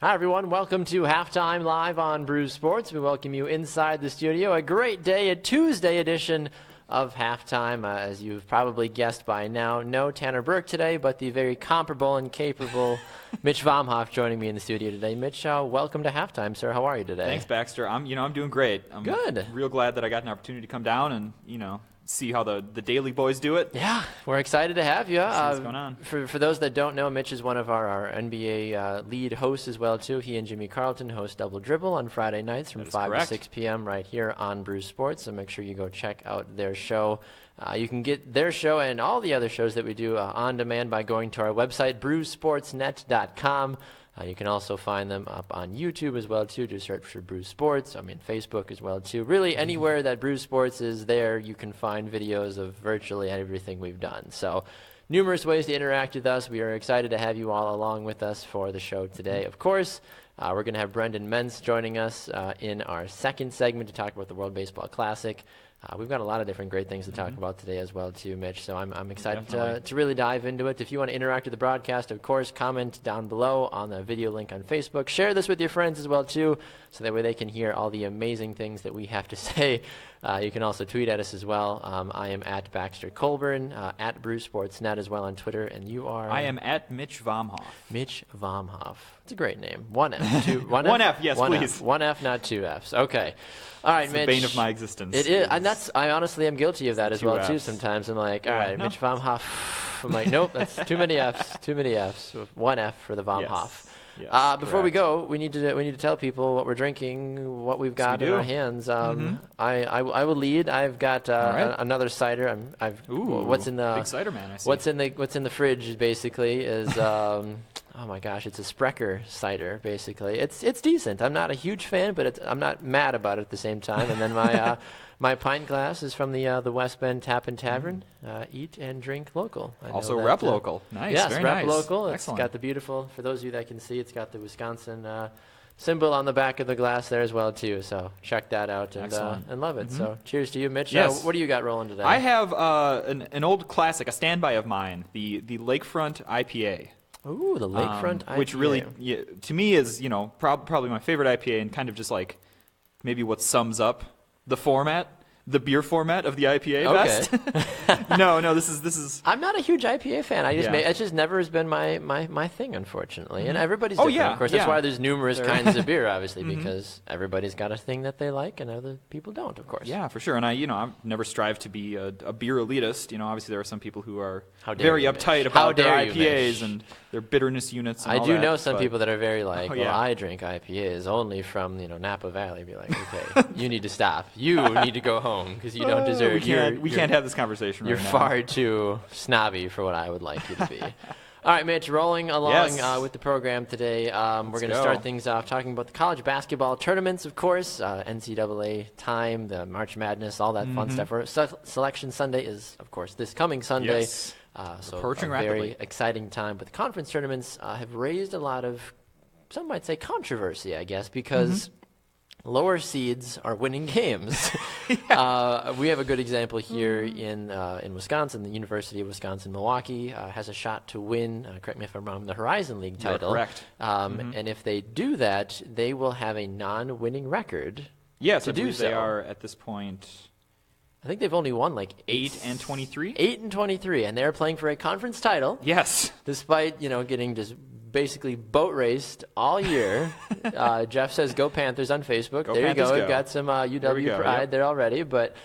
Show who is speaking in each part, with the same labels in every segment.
Speaker 1: Hi, everyone. Welcome to Halftime Live on Brews Sports. We welcome you inside the studio. A great day, a Tuesday edition of Halftime. As you've probably guessed by now, no Tanner Burke today, but the very comparable and capable Mitch Vomhoff joining me in the studio today. Mitch, welcome to Halftime, sir. How are you today?
Speaker 2: Thanks, Baxter. I'm doing great. I'm
Speaker 1: Good.
Speaker 2: Real glad that I got an opportunity to come down and, see how the Daily Boys do it.
Speaker 1: Yeah, we're excited to have you.
Speaker 2: See what's going on.
Speaker 1: For those that don't know, Mitch is one of our NBA lead hosts as well, too. He and Jimmy Carlton host Double Dribble on Friday nights from 5 to 6 p.m. right here on Brews Sports, so make sure you go check out their show. You can get their show and all the other shows that we do on demand by going to our website, brewsportsnet.com. You can also find them up on YouTube as well, too. Just search for Brews Sports. Facebook as well, too. Really, anywhere that Brews Sports is there, you can find videos of virtually everything we've done. So, numerous ways to interact with us. We are excited to have you all along with us for the show today. Of course, we're going to have Brennan Mense joining us in our second segment to talk about the World Baseball Classic. We've got a lot of different great things to talk about today as well, too, Mitch. So I'm excited to really dive into it. If you want to interact with the broadcast, of course, comment down below on the video link on Facebook. Share this with your friends as well, too, so that way they can hear all the amazing things that we have to say. You can also tweet at us as well. I am at Baxter Colburn, at Brews Sportsnet as well on Twitter, and you are?
Speaker 2: I am at Mitch Vomhoff.
Speaker 1: Mitch Vomhoff. It's a great name. One F.
Speaker 2: One F, yes, please.
Speaker 1: One F, not two Fs. Okay. All right,
Speaker 2: it's
Speaker 1: Mitch.
Speaker 2: the bane of my existence.
Speaker 1: It is, and I honestly am guilty of that as well, too,
Speaker 2: Fs.
Speaker 1: sometimes. I'm like, all right, Mitch Vomhoff. I'm like, nope, that's too many Fs. Too many Fs. One F for the Vomhoff.
Speaker 2: Yes,
Speaker 1: before we go, we need to tell people what we're drinking, what we've got in our hands. I will lead. I've got another cider. What's in the
Speaker 2: big cider man? I see.
Speaker 1: What's in the fridge basically is oh my gosh, it's a Sprecher cider basically. It's decent. I'm not a huge fan, but I'm not mad about it at the same time. And then my my pint glass is from the West Bend Tap and Tavern. Eat and drink local.
Speaker 2: Also rep local. Nice.
Speaker 1: Yes,
Speaker 2: very
Speaker 1: rep
Speaker 2: nice.
Speaker 1: local. It's
Speaker 2: Excellent.
Speaker 1: got the beautiful, for those of you that can see, it's got the Wisconsin symbol on the back of the glass there as well, too. So check that out and love it. So cheers to you, Mitch.
Speaker 2: Yes.
Speaker 1: What do you got rolling today?
Speaker 2: I have an old classic, a standby of mine, the Lakefront IPA.
Speaker 1: Ooh, the Lakefront IPA.
Speaker 2: Which really, to me, is probably my favorite IPA, and kind of just like maybe what sums up the format, the beer format of the IPA best. No, this is.
Speaker 1: I'm not a huge IPA fan. It just never has been my thing, unfortunately. And everybody's different, of course. That's why there's numerous kinds of beer, obviously, because everybody's got a thing that they like, and other people don't, of course.
Speaker 2: Yeah, for sure. And I've never strived to be a beer elitist. Obviously there are some people who are
Speaker 1: very
Speaker 2: uptight about their IPAs and their bitterness units. And
Speaker 1: I
Speaker 2: all
Speaker 1: do
Speaker 2: that,
Speaker 1: know some people that are very like, I drink IPAs only from Napa Valley. Be like, okay, you need to stop. You need to go home because you don't deserve.
Speaker 2: We can't have this conversation.
Speaker 1: You're far too snobby for what I would like you to be. All right, Mitch, rolling along with the program today. We're going to start things off talking about the college basketball tournaments, of course, NCAA time, the March Madness, all that fun stuff. Selection Sunday is, of course, this coming Sunday.
Speaker 2: Yes.
Speaker 1: So
Speaker 2: approaching
Speaker 1: a
Speaker 2: rapidly.
Speaker 1: very exciting time. But the conference tournaments have raised a lot of, some might say, controversy, I guess, because lower seeds are winning games. We have a good example here in Wisconsin. The University of Wisconsin-Milwaukee has a shot to win, correct me if I'm wrong, the Horizon League title.
Speaker 2: You're correct.
Speaker 1: And if they do that, they will have a non-winning record.
Speaker 2: Yes,
Speaker 1: to
Speaker 2: I
Speaker 1: do
Speaker 2: believe
Speaker 1: so.
Speaker 2: they are at this point
Speaker 1: I think they've only won like
Speaker 2: 8-23.
Speaker 1: 8-23, and they're playing for a conference title.
Speaker 2: Yes.
Speaker 1: Despite getting just basically boat raced all year. Jeff says, "Go Panthers" on Facebook.
Speaker 2: Go
Speaker 1: there
Speaker 2: Panthers,
Speaker 1: you go.
Speaker 2: go.
Speaker 1: We've got some UW pride there already. But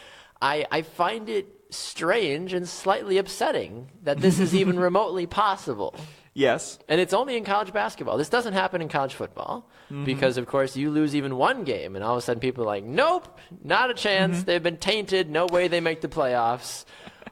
Speaker 1: I find it strange and slightly upsetting that this is even remotely possible.
Speaker 2: Yes.
Speaker 1: And it's only in college basketball. This doesn't happen in college football because, of course, you lose even one game, and all of a sudden people are like, nope, not a chance. They've been tainted. No way they make the playoffs.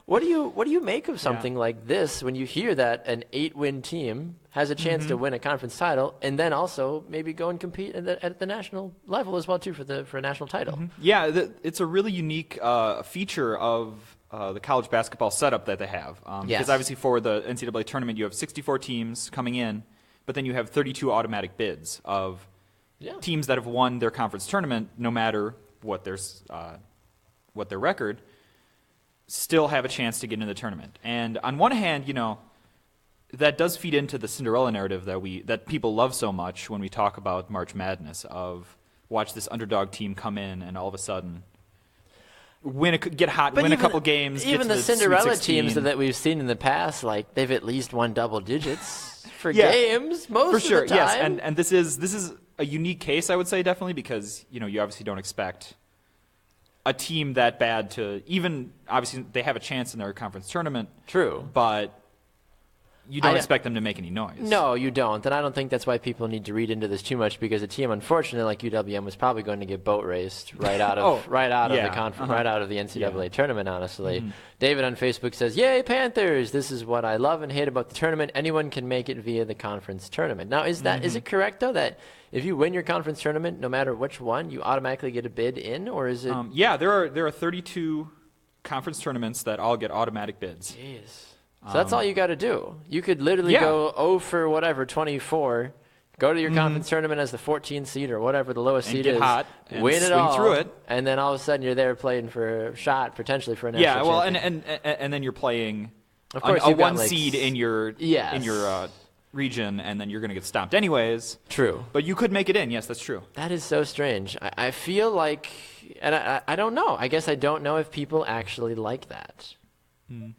Speaker 1: What do you make of something like this when you hear that an 8-win team has a chance to win a conference title and then also maybe go and compete at the national level as well too for a national title?
Speaker 2: Yeah, it's a really unique feature of the college basketball setup that they have. Because obviously for the NCAA tournament you have 64 teams coming in, but then you have 32 automatic bids of teams that have won their conference tournament, no matter what their record, still have a chance to get into the tournament. And on one hand, that does feed into the Cinderella narrative that people love so much when we talk about March Madness, of watch this underdog team come in and all of a sudden win a couple games.
Speaker 1: Even the Cinderella teams that we've seen in the past, like they've at least won double digits for games most of the time.
Speaker 2: Yes, and this is a unique case, I would say, definitely, because you obviously don't expect a team that bad to even, obviously they have a chance in their conference tournament.
Speaker 1: True,
Speaker 2: but you don't expect them to make any noise.
Speaker 1: No, you don't. And I don't think that's why people need to read into this too much, because a team, unfortunately, like UWM, was probably going to get boat raced right out of the conference, right out of the NCAA tournament, honestly. Mm-hmm. David on Facebook says, "Yay, Panthers! This is what I love and hate about the tournament. Anyone can make it via the conference tournament." Now, is it correct, though, that if you win your conference tournament, no matter which one, you automatically get a bid in, or is it?
Speaker 2: There are 32 conference tournaments that all get automatic bids.
Speaker 1: Jeez. So that's all you got to do. You could literally go 0 for whatever, 24, go to your conference tournament as the 14th seed or whatever the lowest seed is,
Speaker 2: hot and
Speaker 1: win it all,
Speaker 2: through it,
Speaker 1: and then all of a sudden you're there playing for a shot, potentially for a national
Speaker 2: champion. And then you're playing
Speaker 1: of course,
Speaker 2: a one seed in your region, and then you're going to get stomped anyways.
Speaker 1: True.
Speaker 2: But you could make it in. Yes, that's true.
Speaker 1: That is so strange. I feel like, and I don't know. I guess I don't know if people actually like that.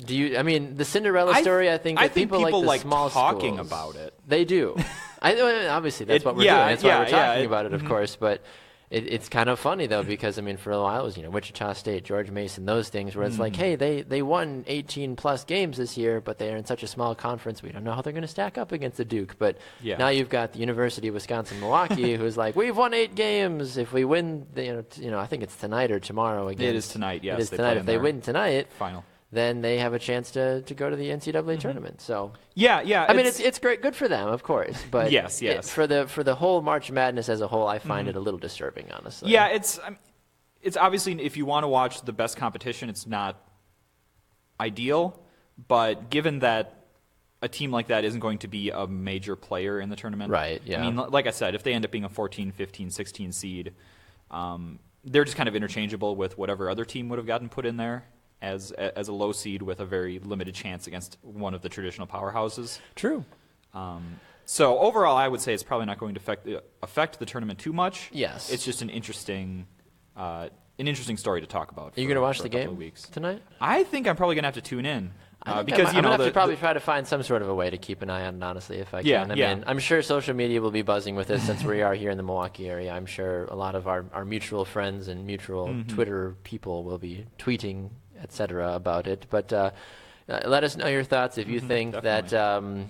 Speaker 1: Do you? I mean, the Cinderella story. I think people like the small
Speaker 2: talking
Speaker 1: schools.
Speaker 2: About it.
Speaker 1: They do. Obviously, that's what we're doing. That's why we're talking about it, of course. But it's kind of funny though, because I mean, for a while it was Wichita State, George Mason, those things where it's like, hey, they won 18 plus games this year, but they're in such a small conference, we don't know how they're going to stack up against the Duke. But now you've got the University of Wisconsin-Milwaukee, who's like, we've won 8 games. If we win, I think it's tonight or tomorrow again.
Speaker 2: It is tonight. Yes,
Speaker 1: it is tonight. If they win tonight,
Speaker 2: final,
Speaker 1: then they have a chance to go to the NCAA tournament. So
Speaker 2: I
Speaker 1: mean, it's great, good for them, of course. But
Speaker 2: yes.
Speaker 1: For the whole March Madness as a whole, I find it a little disturbing, honestly.
Speaker 2: Yeah, it's obviously, if you want to watch the best competition, it's not ideal. But given that a team like that isn't going to be a major player in the tournament,
Speaker 1: right? Yeah.
Speaker 2: I mean, like I said, if they end up being a 14, 15, 16 seed, they're just kind of interchangeable with whatever other team would have gotten put in there as a low seed with a very limited chance against one of the traditional powerhouses.
Speaker 1: True.
Speaker 2: So overall, I would say it's probably not going to affect the tournament too much.
Speaker 1: Yes.
Speaker 2: It's just an interesting story to talk about.
Speaker 1: Are you going to watch the game tonight?
Speaker 2: I think I'm probably going to have to tune in.
Speaker 1: Because I'm going to probably try to find some sort of a way to keep an eye on it, honestly, if I can. I mean, I'm sure social media will be buzzing with this since we are here in the Milwaukee area. I'm sure a lot of our mutual friends and mutual Twitter people will be tweeting, etc., about it. But let us know your thoughts if you think
Speaker 2: definitely.
Speaker 1: that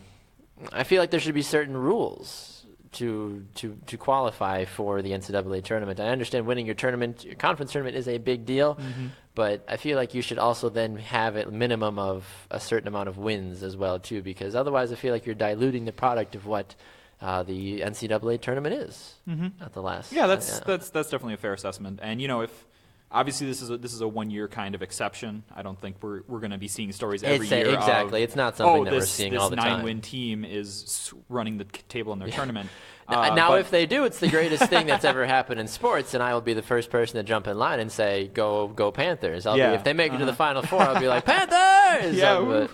Speaker 1: I feel like there should be certain rules to qualify for the NCAA tournament. I understand winning your conference tournament is a big deal, but I feel like you should also then have a minimum of a certain amount of wins as well too, because otherwise I feel like you're diluting the product of what the NCAA tournament is at the last.
Speaker 2: Yeah, that's definitely a fair assessment. And if obviously this is a 1 year kind of exception. I don't think we're going to be seeing stories every year.
Speaker 1: Exactly, it's not something that we're seeing all the time.
Speaker 2: This 9-win team is running the table in their tournament.
Speaker 1: Now, if they do, it's the greatest thing that's ever happened in sports, and I will be the first person to jump in line and say, "Go Panthers!" If they make it to the Final Four, I'll be like, "Panthers!"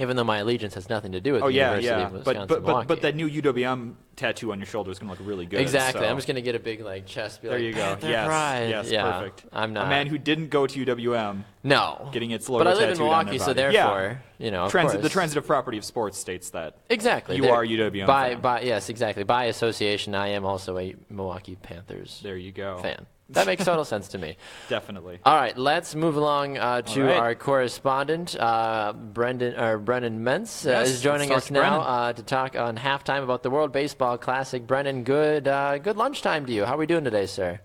Speaker 1: Even though my allegiance has nothing to do with the University of Wisconsin-Milwaukee.
Speaker 2: But that new UWM tattoo on your shoulder is going to look really good.
Speaker 1: Exactly.
Speaker 2: So.
Speaker 1: I'm just going to get a big chest. There
Speaker 2: you go. Yes, perfect.
Speaker 1: I'm not
Speaker 2: a man who didn't go to UWM.
Speaker 1: No.
Speaker 2: Getting its logo
Speaker 1: tattooed on
Speaker 2: their
Speaker 1: But I live in Milwaukee, so therefore, of course.
Speaker 2: The transitive property of sports states that
Speaker 1: exactly
Speaker 2: you are UWM.
Speaker 1: Yes, exactly. By association, I am also a Milwaukee Panthers.
Speaker 2: There you go.
Speaker 1: Fan. That makes total sense to me.
Speaker 2: Definitely.
Speaker 1: All right, let's move along to our correspondent, Brennan Mense, is joining us now to talk on halftime about the World Baseball Classic. Brennan, good lunchtime to you. How are we doing today, sir?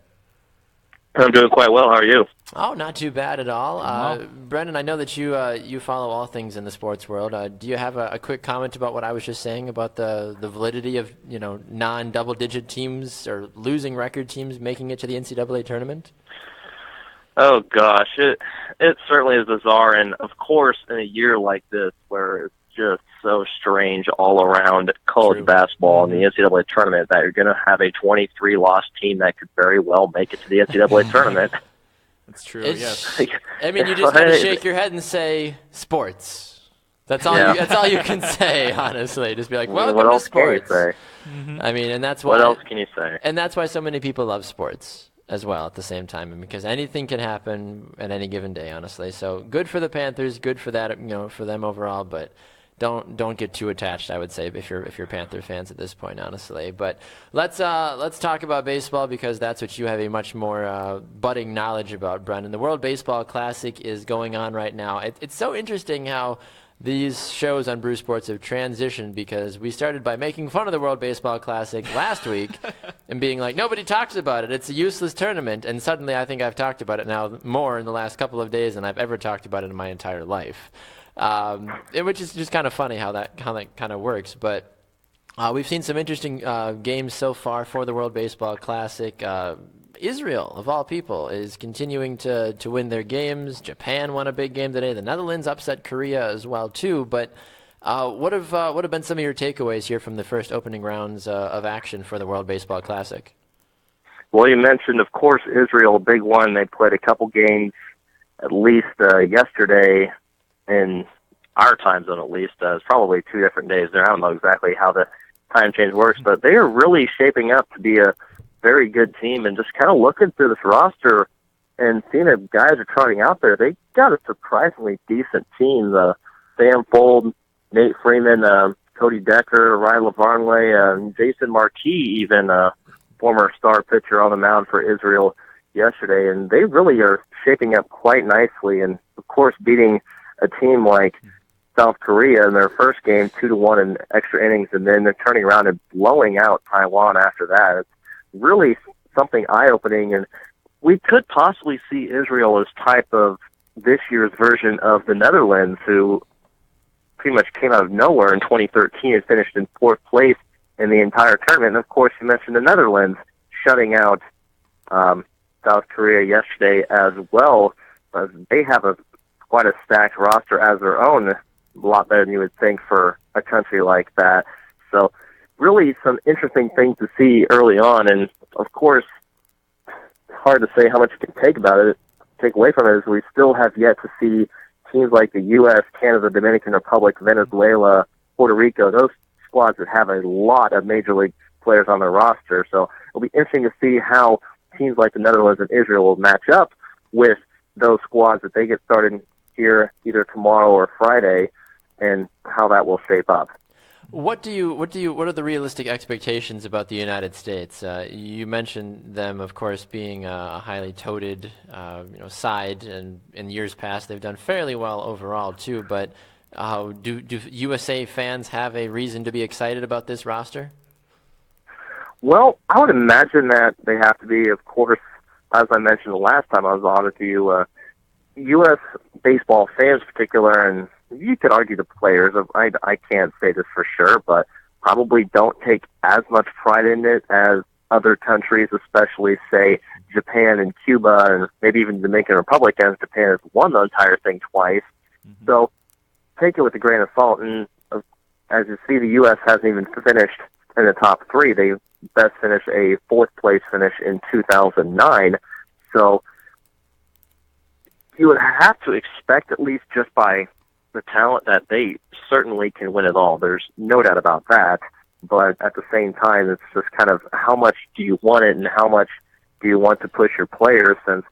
Speaker 3: I'm doing quite well. How are you?
Speaker 1: Oh, not too bad at all. Brennan, I know that you follow all things in the sports world. Do you have a quick comment about what I was just saying about the validity of non-double-digit teams or losing record teams making it to the NCAA tournament?
Speaker 3: Oh gosh, it certainly is bizarre, and of course, in a year like this where it's just so strange all around college basketball and the NCAA tournament, that you're going to have a 23-loss team that could very well make it to the NCAA tournament.
Speaker 2: That's true. Yes.
Speaker 1: I mean, you just got to shake your head and say sports. That's all. That's all you can say, honestly. Just be like, "Welcome
Speaker 3: what else
Speaker 1: to sports."
Speaker 3: Can you say?
Speaker 1: Mm-hmm. I mean, and that's why.
Speaker 3: What else can you say?
Speaker 1: And that's why so many people love sports as well at the same time, because anything can happen at any given day, honestly. So good for the Panthers, good for that, for them overall. But don't get too attached, I would say, if you're Panther fans at this point, honestly. But let's talk about baseball, because that's what you have a much more budding knowledge about, Brennan. The World Baseball Classic is going on right now. It's so interesting how these shows on Brew Sports have transitioned, because we started by making fun of the World Baseball Classic last week and being like, nobody talks about it. It's a useless tournament. And suddenly I think I've talked about it now more in the last couple of days than I've ever talked about it in my entire life. Which is just kind of funny how that kind of works. But we've seen some interesting games so far for the World Baseball Classic. Israel, of all people, is continuing to win their games. Japan won a big game today. The Netherlands upset Korea as well too. But what have been some of your takeaways here from the first opening rounds of action for the World Baseball Classic?
Speaker 3: Well, you mentioned, of course, Israel, a big one. They played a couple games at least yesterday in our time zone, at least. It's probably 2 different days there. I don't know exactly how the time change works, but they are really shaping up to be a very good team. And just kind of looking through this roster and seeing the guys are trotting out there, they got a surprisingly decent team. Sam Fold, Nate Freeman, Cody Decker, Ryan LaVarnway, Jason Marquis, even former star pitcher on the mound for Israel yesterday. And they really are shaping up quite nicely. And, of course, beating a team like South Korea in their first game 2-1 in extra innings, and then they're turning around and blowing out Taiwan after that. It's really something eye-opening, and we could possibly see Israel as type of this year's version of the Netherlands, who pretty much came out of nowhere in 2013 and finished in 4th place in the entire tournament. And, of course, you mentioned the Netherlands shutting out South Korea yesterday as well. They have quite a stacked roster as their own, a lot better than you would think for a country like that. So really some interesting things to see early on. And, of course, it's hard to say how much you can take away from it, as we still have yet to see teams like the U.S., Canada, Dominican Republic, Venezuela, Puerto Rico, those squads that have a lot of major league players on their roster. So it'll be interesting to see how teams like the Netherlands and Israel will match up with those squads that they get started here either tomorrow or Friday, and how that will shape up.
Speaker 1: What are the realistic expectations about the United States? You mentioned them, of course, being a highly touted, side, and in years past they've done fairly well overall too. But do USA fans have a reason to be excited about this roster?
Speaker 3: Well, I would imagine that they have to be, of course, as I mentioned the last time I was on with you, U.S. baseball fans in particular, and you could argue the players, I can't say this for sure, but probably don't take as much pride in it as other countries, especially, say, Japan and Cuba, and maybe even Dominican Republic, as Japan has won the entire thing twice. Mm-hmm. So take it with a grain of salt. And as you see, the U.S. hasn't even finished in the top 3. They best finished a 4th-place finish in 2009. So you would have to expect, at least just by the talent, that they certainly can win it all. There's no doubt about that. But at the same time, it's just kind of how much do you want it and how much do you want to push your players, since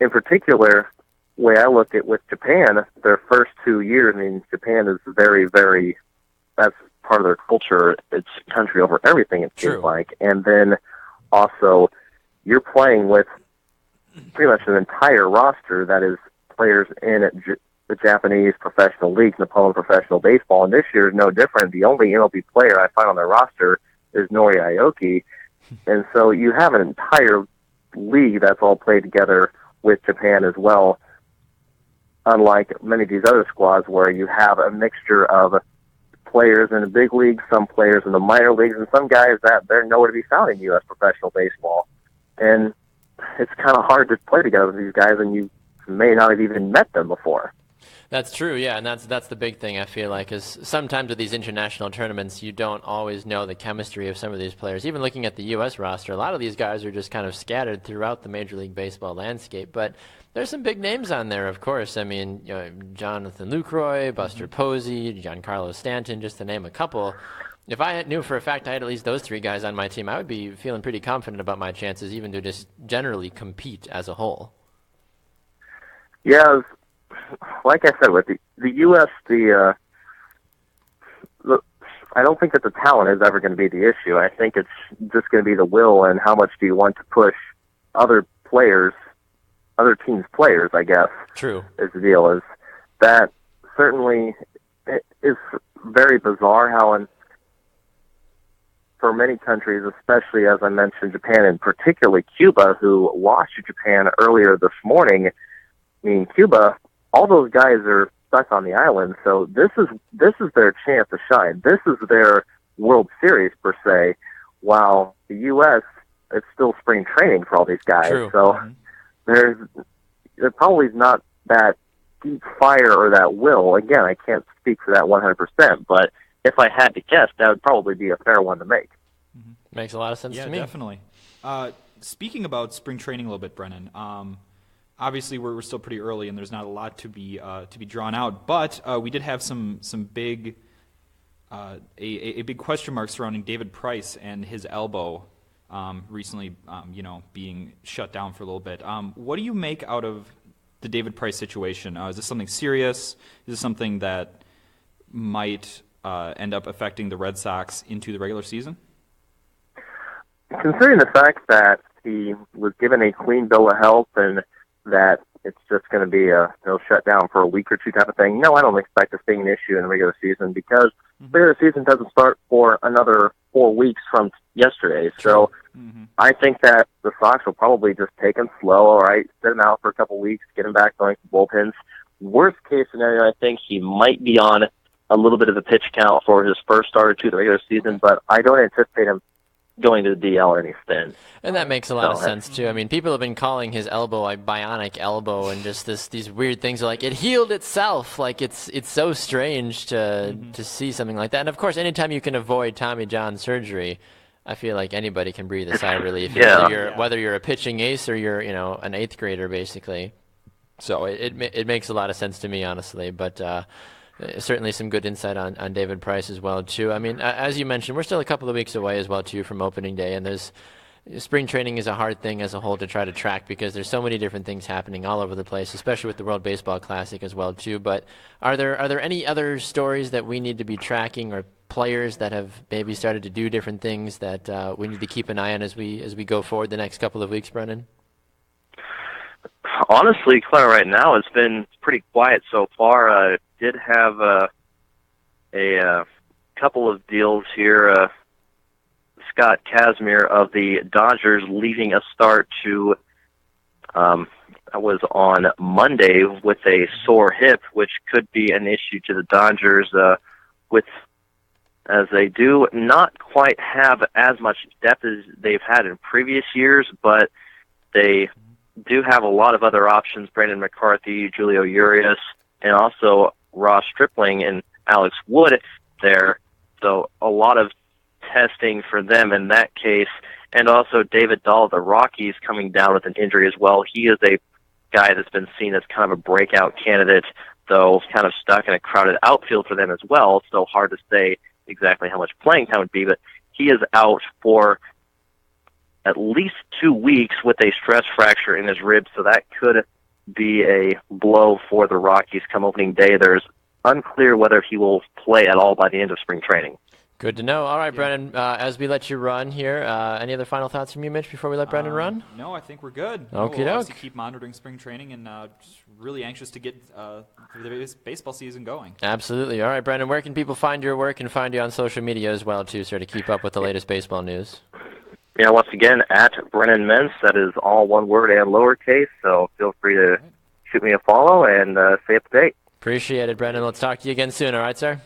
Speaker 3: in particular, the way I look at with Japan, their first 2 years, I mean, Japan is very, very, that's part of their culture. It's country over everything, it seems like. And then also, you're playing with pretty much an entire roster that is players in the Japanese professional leagues, Nippon Professional Baseball, and this year is no different. The only MLB player I find on their roster is Nori Aoki, and so you have an entire league that's all played together with Japan as well, unlike many of these other squads where you have a mixture of players in the big leagues, some players in the minor leagues, and some guys that they're nowhere to be found in U.S. professional baseball. And it's kind of hard to play together with these guys, and you may not have even met them before.
Speaker 1: That's true, yeah, and that's the big thing, I feel like, is sometimes with these international tournaments, you don't always know the chemistry of some of these players. Even looking at the U.S. roster, a lot of these guys are just kind of scattered throughout the Major League Baseball landscape, but there's some big names on there, of course. I mean, Jonathan Lucroy, Buster Posey, Giancarlo Stanton, just to name a couple. If I knew for a fact I had at least those three guys on my team, I would be feeling pretty confident about my chances even to just generally compete as a whole.
Speaker 3: Yeah, like I said, with the U.S., I don't think that the talent is ever going to be the issue. I think it's just going to be the will and how much do you want to push other teams' players, I guess.
Speaker 1: True.
Speaker 3: Is the deal. Is that certainly it is very bizarre how for many countries, especially as I mentioned, Japan and particularly Cuba, who lost to Japan earlier this morning. I mean, Cuba, all those guys are stuck on the island, so this is their chance to shine. This is their World Series per se. While the U.S., it's still spring training for all these guys.
Speaker 1: True.
Speaker 3: So there probably is not that deep fire or that will. Again, I can't speak for that 100%, but if I had to guess, that would probably be a fair one to make.
Speaker 1: Makes a lot of sense to me.
Speaker 2: Yeah, definitely. Speaking about spring training a little bit, Brennan, obviously we're still pretty early and there's not a lot to be drawn out, but we did have some big a big question mark surrounding David Price and his elbow recently being shut down for a little bit. What do you make out of the David Price situation? Is this something serious? Is this something that might end up affecting the Red Sox into the regular season?
Speaker 3: Considering the fact that he was given a clean bill of health and that it's just going to be a shutdown for a week or two type of thing, no, I don't expect this being an issue in the regular season because the regular season doesn't start for another 4 weeks from yesterday. So I think that the Sox will probably just take him slow, all right, sit him out for a couple weeks, get him back going some bullpens. Worst case scenario, I think he might be on a little bit of a pitch count for his first start or two of the regular season, but I don't anticipate him going to the DL or any spin.
Speaker 1: And that makes a lot of sense, too. I mean, people have been calling his elbow a bionic elbow and just these weird things like it healed itself. Like, it's so strange to see something like that. And, of course, anytime you can avoid Tommy John surgery, I feel like anybody can breathe a sigh of relief, whether you're a pitching ace or you're an eighth grader, basically. So it makes a lot of sense to me, honestly. But certainly some good insight on David Price as well, too. I mean, as you mentioned, we're still a couple of weeks away as well, too, from opening day, and spring training is a hard thing as a whole to try to track because there's so many different things happening all over the place, especially with the World Baseball Classic as well, too. But are there any other stories that we need to be tracking or players that have maybe started to do different things that we need to keep an eye on as we go forward the next couple of weeks, Brennan?
Speaker 3: Honestly, Claire, right now it's been pretty quiet so far. Did have a couple of deals here. Scott Kazmir of the Dodgers leaving a start to was on Monday with a sore hip, which could be an issue to the Dodgers as they do not quite have as much depth as they've had in previous years, but they do have a lot of other options, Brandon McCarthy, Julio Urias, and also Ross Stripling and Alex Wood there. So a lot of testing for them in that case. And also David Dahl of the Rockies coming down with an injury as well. He is a guy that's been seen as kind of a breakout candidate, though kind of stuck in a crowded outfield for them as well. So hard to say exactly how much playing time would be, but he is out for at least 2 weeks with a stress fracture in his ribs, so that could be a blow for the Rockies come opening day. There's unclear whether he will play at all by the end of spring training.
Speaker 1: Good to know. All right, Brennan, as we let you run here, any other final thoughts from you, Mitch, before we let Brennan run?
Speaker 2: No, I think we're good.
Speaker 1: Okie doke.
Speaker 2: We'll obviously keep monitoring spring training and just really anxious to get the baseball season going.
Speaker 1: Absolutely. All right, Brennan, where can people find your work and find you on social media as well, too, sir, to keep up with the latest baseball news?
Speaker 3: Yeah, once again, at Brennan Mense. That is all one word and lowercase, so feel free to shoot me a follow and stay up to date.
Speaker 1: Appreciate it, Brennan. Let's talk to you again soon, all right, sir?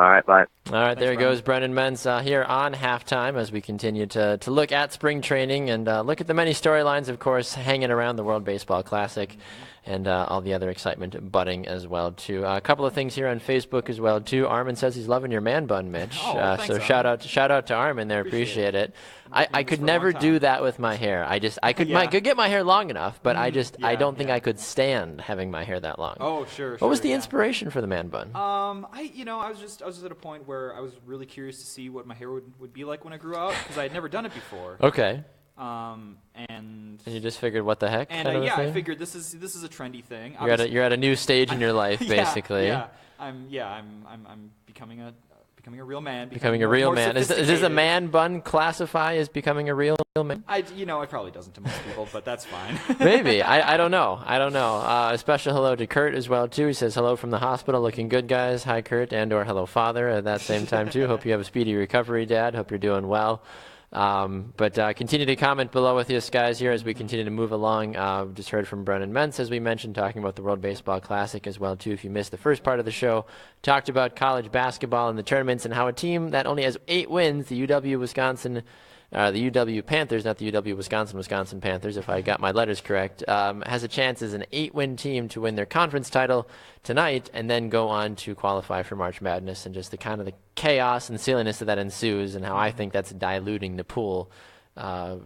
Speaker 3: All right, bye.
Speaker 1: All right, there goes Brennan Mense here on Halftime as we continue to look at spring training and look at the many storylines, of course, hanging around the World Baseball Classic and all the other excitement budding as well, too. A couple of things here on Facebook as well, too. Armin says he's loving your man bun, Mitch.
Speaker 2: Thanks,
Speaker 1: so shout out to Armin there. Appreciate it. I could never do that with my hair. I could get my hair long enough, but I don't think I could stand having my hair that long.
Speaker 2: Oh, sure.
Speaker 1: What was the inspiration for the man bun?
Speaker 2: I was just at a point where I was really curious to see what my hair would be like when I grew out because I had never done it before.
Speaker 1: Okay.
Speaker 2: And
Speaker 1: you just figured, what the heck?
Speaker 2: And I figured this is a trendy thing.
Speaker 1: You're at a new stage in your life, basically.
Speaker 2: Yeah. I'm becoming a real man.
Speaker 1: Becoming a real man. Does a man bun classify as becoming a real man?
Speaker 2: It probably doesn't to most people, but that's fine.
Speaker 1: Maybe. I don't know. A special hello to Kurt as well, too. He says, hello from the hospital. Looking good, guys. Hi, Kurt, and/or hello, Father, at that same time, too. Hope you have a speedy recovery, Dad. Hope you're doing well. But continue to comment below with us, guys, here as we continue to move along. Just heard from Brennan Mense, as we mentioned, talking about the World Baseball Classic as well, too. If you missed the first part of the show, talked about college basketball and the tournaments and how a team that only has 8 wins, the UW Panthers, not the UW Wisconsin Panthers, if I got my letters correct, has a chance as an 8-win team to win their conference title tonight and then go on to qualify for March Madness, and just the kind of the chaos and silliness that ensues and how I think that's diluting the pool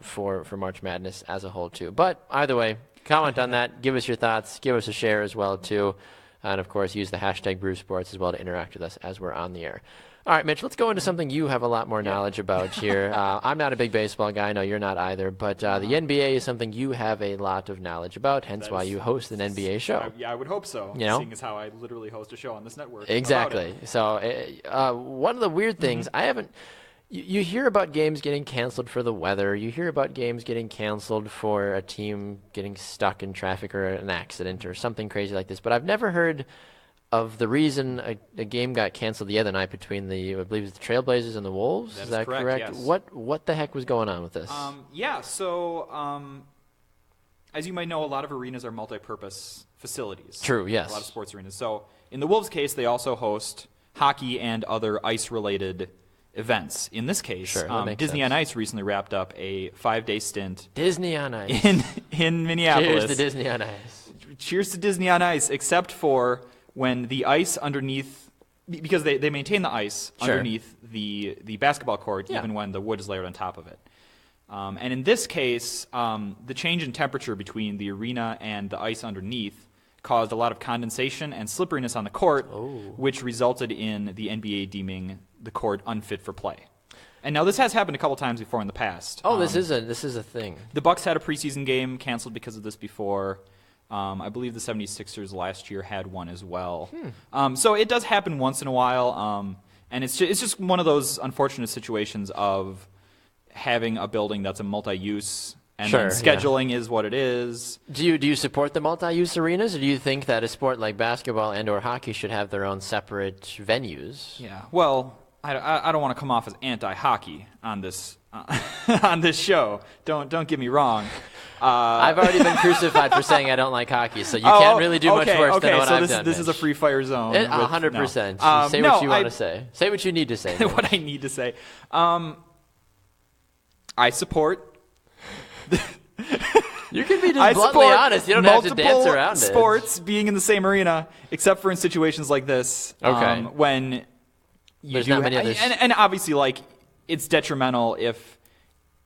Speaker 1: for March Madness as a whole, too. But either way, comment on that. Give us your thoughts. Give us a share as well, too. And, of course, use the hashtag BrewSports as well to interact with us as we're on the air. All right, Mitch, let's go into something you have a lot more knowledge about here. I'm not a big baseball guy. No, you're not either. But the NBA is something you have a lot of knowledge about, hence why you host an NBA show.
Speaker 2: I would hope so, seeing as how I literally host a show on this network.
Speaker 1: Exactly. So one of the weird things, you hear about games getting canceled for the weather. You hear about games getting canceled for a team getting stuck in traffic or an accident or something crazy like this. But I've never heard of the reason a game got canceled the other night between I believe it's the Trailblazers and the Wolves. Is that correct?
Speaker 2: Yes.
Speaker 1: What the heck was going on with this?
Speaker 2: So as you might know, a lot of arenas are multi-purpose facilities.
Speaker 1: True, yes.
Speaker 2: A lot of sports arenas. So in the Wolves' case, they also host hockey and other ice-related events. In this case, Disney on Ice recently wrapped up a 5-day stint.
Speaker 1: Disney on Ice.
Speaker 2: In Minneapolis.
Speaker 1: Cheers to Disney on Ice.
Speaker 2: Cheers to Disney on Ice, except for when the ice underneath, because they maintain the ice underneath the basketball court, even when the wood is layered on top of it. And in this case, the change in temperature between the arena and the ice underneath caused a lot of condensation and slipperiness on the court, which resulted in the NBA deeming the court unfit for play. And now this has happened a couple times before in the past.
Speaker 1: This is a thing.
Speaker 2: The Bucks had a preseason game canceled because of this before. I believe the 76ers last year had one as well. So it does happen once in a while, and it's just one of those unfortunate situations of having a building that's a multi-use, and then scheduling is what it is.
Speaker 1: Do you support the multi-use arenas, or do you think that a sport like basketball and or hockey should have their own separate venues?
Speaker 2: Yeah, well, I don't want to come off as anti-hockey on this on this show. Don't get me wrong.
Speaker 1: I've already been crucified for saying I don't like hockey, so you can't really do much worse than what I've done.
Speaker 2: This is a free fire zone.
Speaker 1: 100%. Say what you want to say. Say what you need to say.
Speaker 2: What I need to say. I support.
Speaker 1: You can be just bluntly honest. You don't have to dance around it.
Speaker 2: Sports being in the same arena, except for in situations like this. When
Speaker 1: there's not many others.
Speaker 2: And obviously, like, it's detrimental if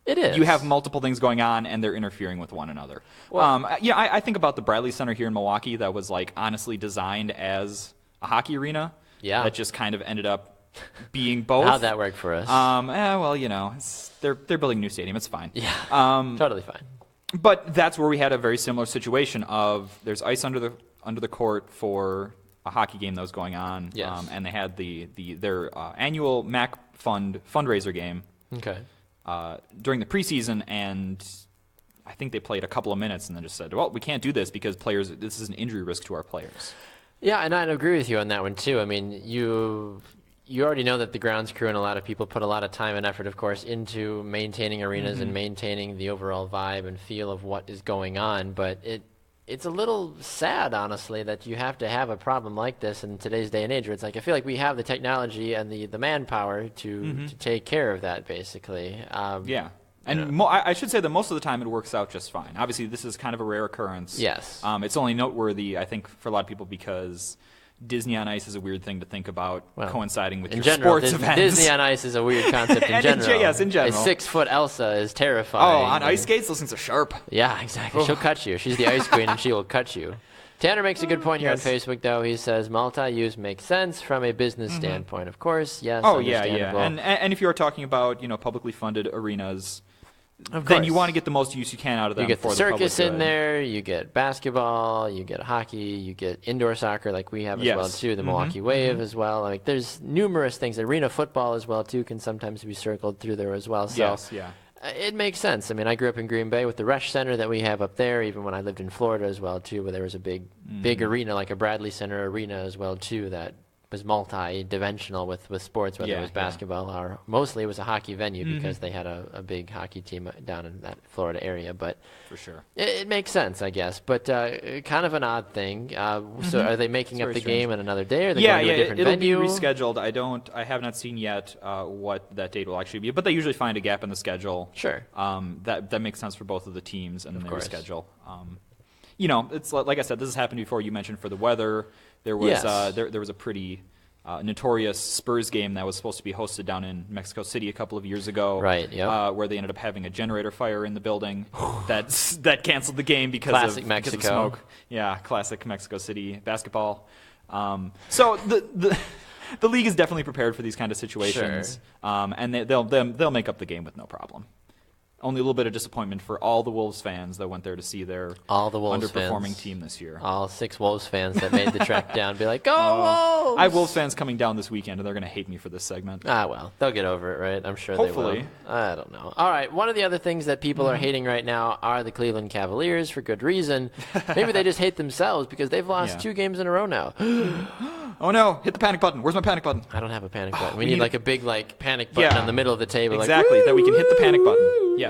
Speaker 1: it is.
Speaker 2: You have multiple things going on and they're interfering with one another. Well, I think about the Bradley Center here in Milwaukee that was like honestly designed as a hockey arena.
Speaker 1: Yeah.
Speaker 2: That just kind of ended up being both.
Speaker 1: How'd that work for us?
Speaker 2: They're building a new stadium. It's fine.
Speaker 1: Yeah. Totally fine.
Speaker 2: But that's where we had a very similar situation of there's ice under the court for a hockey game that was going on.
Speaker 1: Yes.
Speaker 2: And they had their annual MAC fundraiser game.
Speaker 1: Okay.
Speaker 2: During the preseason, and I think they played a couple of minutes and then just said, well, we can't do this because this is an injury risk to our players.
Speaker 1: Yeah, and I'd agree with you on that one, too. I mean, you already know that the grounds crew and a lot of people put a lot of time and effort, of course, into maintaining arenas and maintaining the overall vibe and feel of what is going on, but it's a little sad, honestly, that you have to have a problem like this in today's day and age. Where it's like I feel like we have the technology and the manpower to take care of that, basically.
Speaker 2: Yeah. And I should say that most of the time it works out just fine. Obviously, this is kind of a rare occurrence.
Speaker 1: Yes.
Speaker 2: It's only noteworthy, I think, for a lot of people because Disney on Ice is a weird thing to think about coinciding with your sports events.
Speaker 1: Disney on Ice is a weird concept in general.
Speaker 2: Yes, in general.
Speaker 1: A 6-foot Elsa is terrifying.
Speaker 2: Oh, on ice skates, those things are sharp.
Speaker 1: Yeah, exactly. She'll cut you. She's the Ice Queen, and she will cut you. Tanner makes a good point here on Facebook, though. He says multi-use makes sense from a business standpoint. Of course, yes.
Speaker 2: Oh, yeah. And if you are talking about publicly funded arenas, then you want to get the most use you can out of them.
Speaker 1: You get
Speaker 2: for
Speaker 1: the circus
Speaker 2: in
Speaker 1: there, you get basketball, you get hockey, you get indoor soccer like we have as well too, the Milwaukee Wave as well. Like there's numerous things. Arena football as well too can sometimes be circled through there as well. So it makes sense. I mean, I grew up in Green Bay with the Resch Center that we have up there, even when I lived in Florida as well too, where there was a big arena like a Bradley Center arena as well too that was multi-dimensional with sports, whether it was basketball or mostly it was a hockey venue because they had a big hockey team down in that Florida area. But
Speaker 2: for sure,
Speaker 1: it makes sense, I guess. But kind of an odd thing. So are they making up the game in another day, or are they going to a different venue?
Speaker 2: It'll be rescheduled. I have not seen yet what that date will actually be, but they usually find a gap in the schedule.
Speaker 1: Sure.
Speaker 2: That makes sense for both of the teams, and then they reschedule. It's like I said, this has happened before. You mentioned for the weather. There was there was a pretty notorious Spurs game that was supposed to be hosted down in Mexico City a couple of years ago,
Speaker 1: right? Yeah,
Speaker 2: where they ended up having a generator fire in the building that canceled the game because of smoke. Yeah, classic Mexico City basketball. So the league is definitely prepared for these kind of situations, and they'll make up the game with no problem. Only a little bit of disappointment for all the Wolves fans that went there to see their underperforming team this year.
Speaker 1: All 6 Wolves fans that made the trek down be like, go Wolves!
Speaker 2: I have Wolves fans coming down this weekend, and they're going to hate me for this segment.
Speaker 1: Well, they'll get over it, right? I'm sure
Speaker 2: Hopefully.
Speaker 1: They will. I don't know. All right, one of the other things that people are hating right now are the Cleveland Cavaliers for good reason. Maybe they just hate themselves because they've lost 2 games in a row now.
Speaker 2: Oh, no. Hit the panic button. Where's my panic button?
Speaker 1: I don't have a panic button. We need like a big panic button on the middle of the table.
Speaker 2: Exactly, that we can hit the panic button. Yes.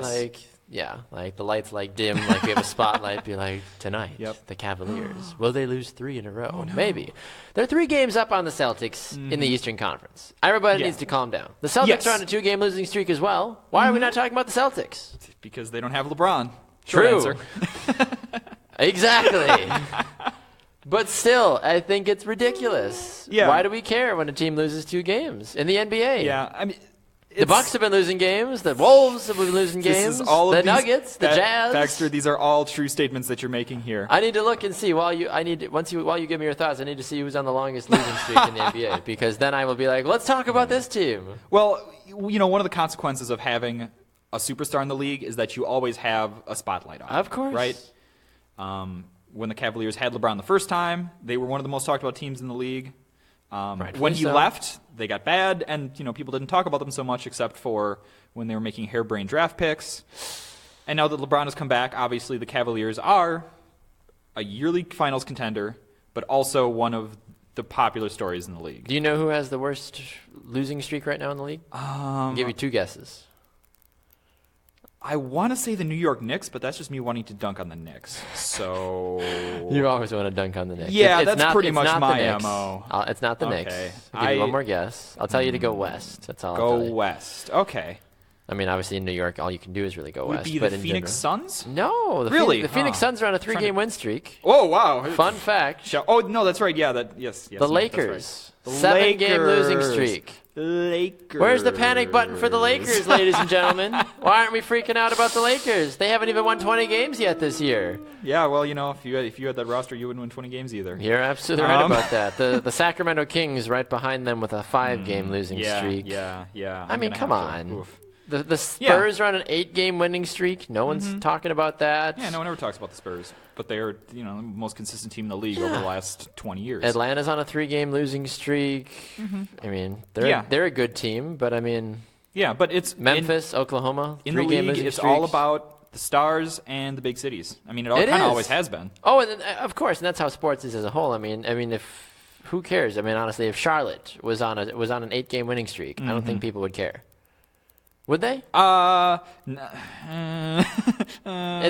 Speaker 1: Like the lights dim, like we have a spotlight, be like, tonight, the Cavaliers, will they lose 3 in a row? Maybe. They're 3 games up on the Celtics in the Eastern Conference. Everybody needs to calm down. The Celtics are on a 2-game losing streak as well. Why are we not talking about the Celtics?
Speaker 2: Because they don't have LeBron.
Speaker 1: True. Exactly. But still, I think it's ridiculous. Yeah. Why do we care when a team loses 2 games in the NBA?
Speaker 2: Yeah, I mean,
Speaker 1: the Bucks have been losing games. The Wolves have been losing games. The Nuggets, the Jazz.
Speaker 2: Baxter, these are all true statements that you're making here.
Speaker 1: I need to look and see while you give me your thoughts. I need to see who's on the longest losing streak in the NBA, because then I will be like, let's talk about this team.
Speaker 2: Well, one of the consequences of having a superstar in the league is that you always have a spotlight on.
Speaker 1: Of course,
Speaker 2: right? When the Cavaliers had LeBron the first time, they were one of the most talked about teams in the league. When he left, they got bad, and people didn't talk about them so much except for when they were making harebrained draft picks. And now that LeBron has come back, obviously the Cavaliers are a yearly finals contender, but also one of the popular stories in the league.
Speaker 1: Do you know who has the worst losing streak right now in the league? I'll give you 2 guesses.
Speaker 2: I want to say the New York Knicks, but that's just me wanting to dunk on the Knicks. So
Speaker 1: you always want to dunk on the Knicks.
Speaker 2: Yeah, that's pretty much my MO.
Speaker 1: It's not the Knicks. I'll give you one more guess. I'll tell you to go west. That's all.
Speaker 2: Go west. Okay.
Speaker 1: I mean, obviously in New York, all you can do is really go west.
Speaker 2: Would it be the Phoenix Suns?
Speaker 1: No,
Speaker 2: really.
Speaker 1: The Phoenix Suns are on a 3-game win streak.
Speaker 2: Oh wow!
Speaker 1: Fun fact.
Speaker 2: Oh no, that's right. Yeah, yes.
Speaker 1: The Lakers. That's right. 7-game losing streak.
Speaker 2: Lakers.
Speaker 1: Where's the panic button for the Lakers, ladies and gentlemen? Why aren't we freaking out about the Lakers? They haven't even won 20 games yet this year.
Speaker 2: Yeah, well, if you had that roster, you wouldn't win 20 games either.
Speaker 1: You're absolutely right about that. The Sacramento Kings right behind them with a 5-game losing streak.
Speaker 2: Yeah.
Speaker 1: I mean, come on. The Spurs are on an 8-game winning streak. No one's talking about that.
Speaker 2: Yeah, no one ever talks about the Spurs. But they're the most consistent team in the league over the last 20 years.
Speaker 1: Atlanta's on a 3-game losing streak. I mean, they're a good team, but I mean...
Speaker 2: Yeah, but it's...
Speaker 1: Memphis, Oklahoma, 3-game losing streak.
Speaker 2: It's all about the stars and the big cities. I mean, it kind of always has been.
Speaker 1: Oh, and of course, and that's how sports is as a whole. I mean, who cares? I mean, honestly, if Charlotte was on an 8-game winning streak, I don't think people would care. Would they?
Speaker 2: It's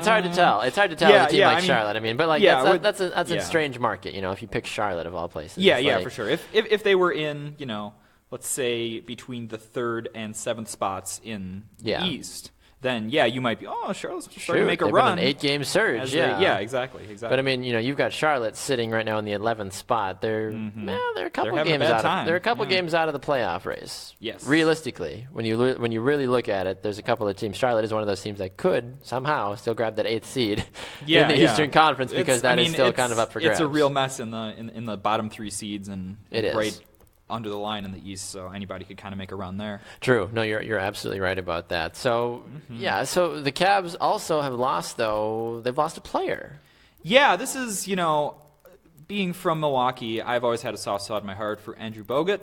Speaker 2: hard
Speaker 1: to tell. It's hard to tell with a team like Charlotte. I mean, but like that's a strange market. If you pick Charlotte of all places.
Speaker 2: Yeah, for sure. If they were in, let's say between the 3rd and 7th spots in the East, then you might be, Charlotte's starting to make a run.
Speaker 1: An 8-game surge.
Speaker 2: Exactly.
Speaker 1: But I mean, you've got Charlotte sitting right now in the 11th spot. They're a couple games out. They're a couple games out of the playoff race.
Speaker 2: Yes.
Speaker 1: Realistically, when you really look at it, there's a couple of teams. Charlotte is one of those teams that could somehow still grab that 8th seed in the Eastern Conference because that is still kind of up for grabs.
Speaker 2: It's a real mess in the bottom 3 seeds and
Speaker 1: it is.
Speaker 2: Right under the line in the East, so anybody could kind of make a run there.
Speaker 1: True. No, you're absolutely right about that. So, so the Cavs also have lost, though. They've lost a player.
Speaker 2: Yeah, this is, being from Milwaukee, I've always had a soft spot in my heart for Andrew Bogut.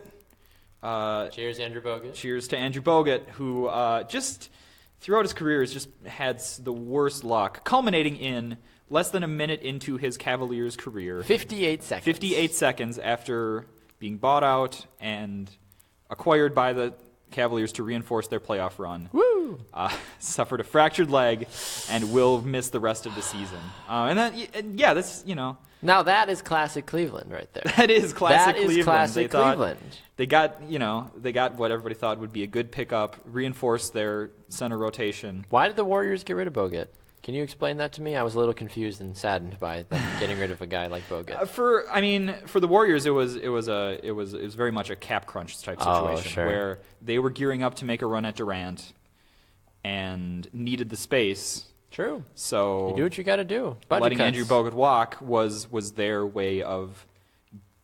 Speaker 1: Cheers, Andrew Bogut.
Speaker 2: Cheers to Andrew Bogut, who just throughout his career has just had the worst luck, culminating in less than a minute into his Cavaliers career.
Speaker 1: 58 seconds.
Speaker 2: 58 seconds after being bought out and acquired by the Cavaliers to reinforce their playoff run.
Speaker 1: Woo!
Speaker 2: Suffered a fractured leg and will miss the rest of the season. That's,
Speaker 1: Now that is classic Cleveland right there.
Speaker 2: That is classic Cleveland.
Speaker 1: That is classic Cleveland.
Speaker 2: They got what everybody thought would be a good pickup, reinforce their center rotation.
Speaker 1: Why did the Warriors get rid of Bogut? Can you explain that to me? I was a little confused and saddened by them getting rid of a guy like Bogut.
Speaker 2: For the Warriors, it was very much a cap crunch type situation where they were gearing up to make a run at Durant and needed the space.
Speaker 1: True.
Speaker 2: So
Speaker 1: you do what you got to do.
Speaker 2: Letting Andrew Bogut walk was their way of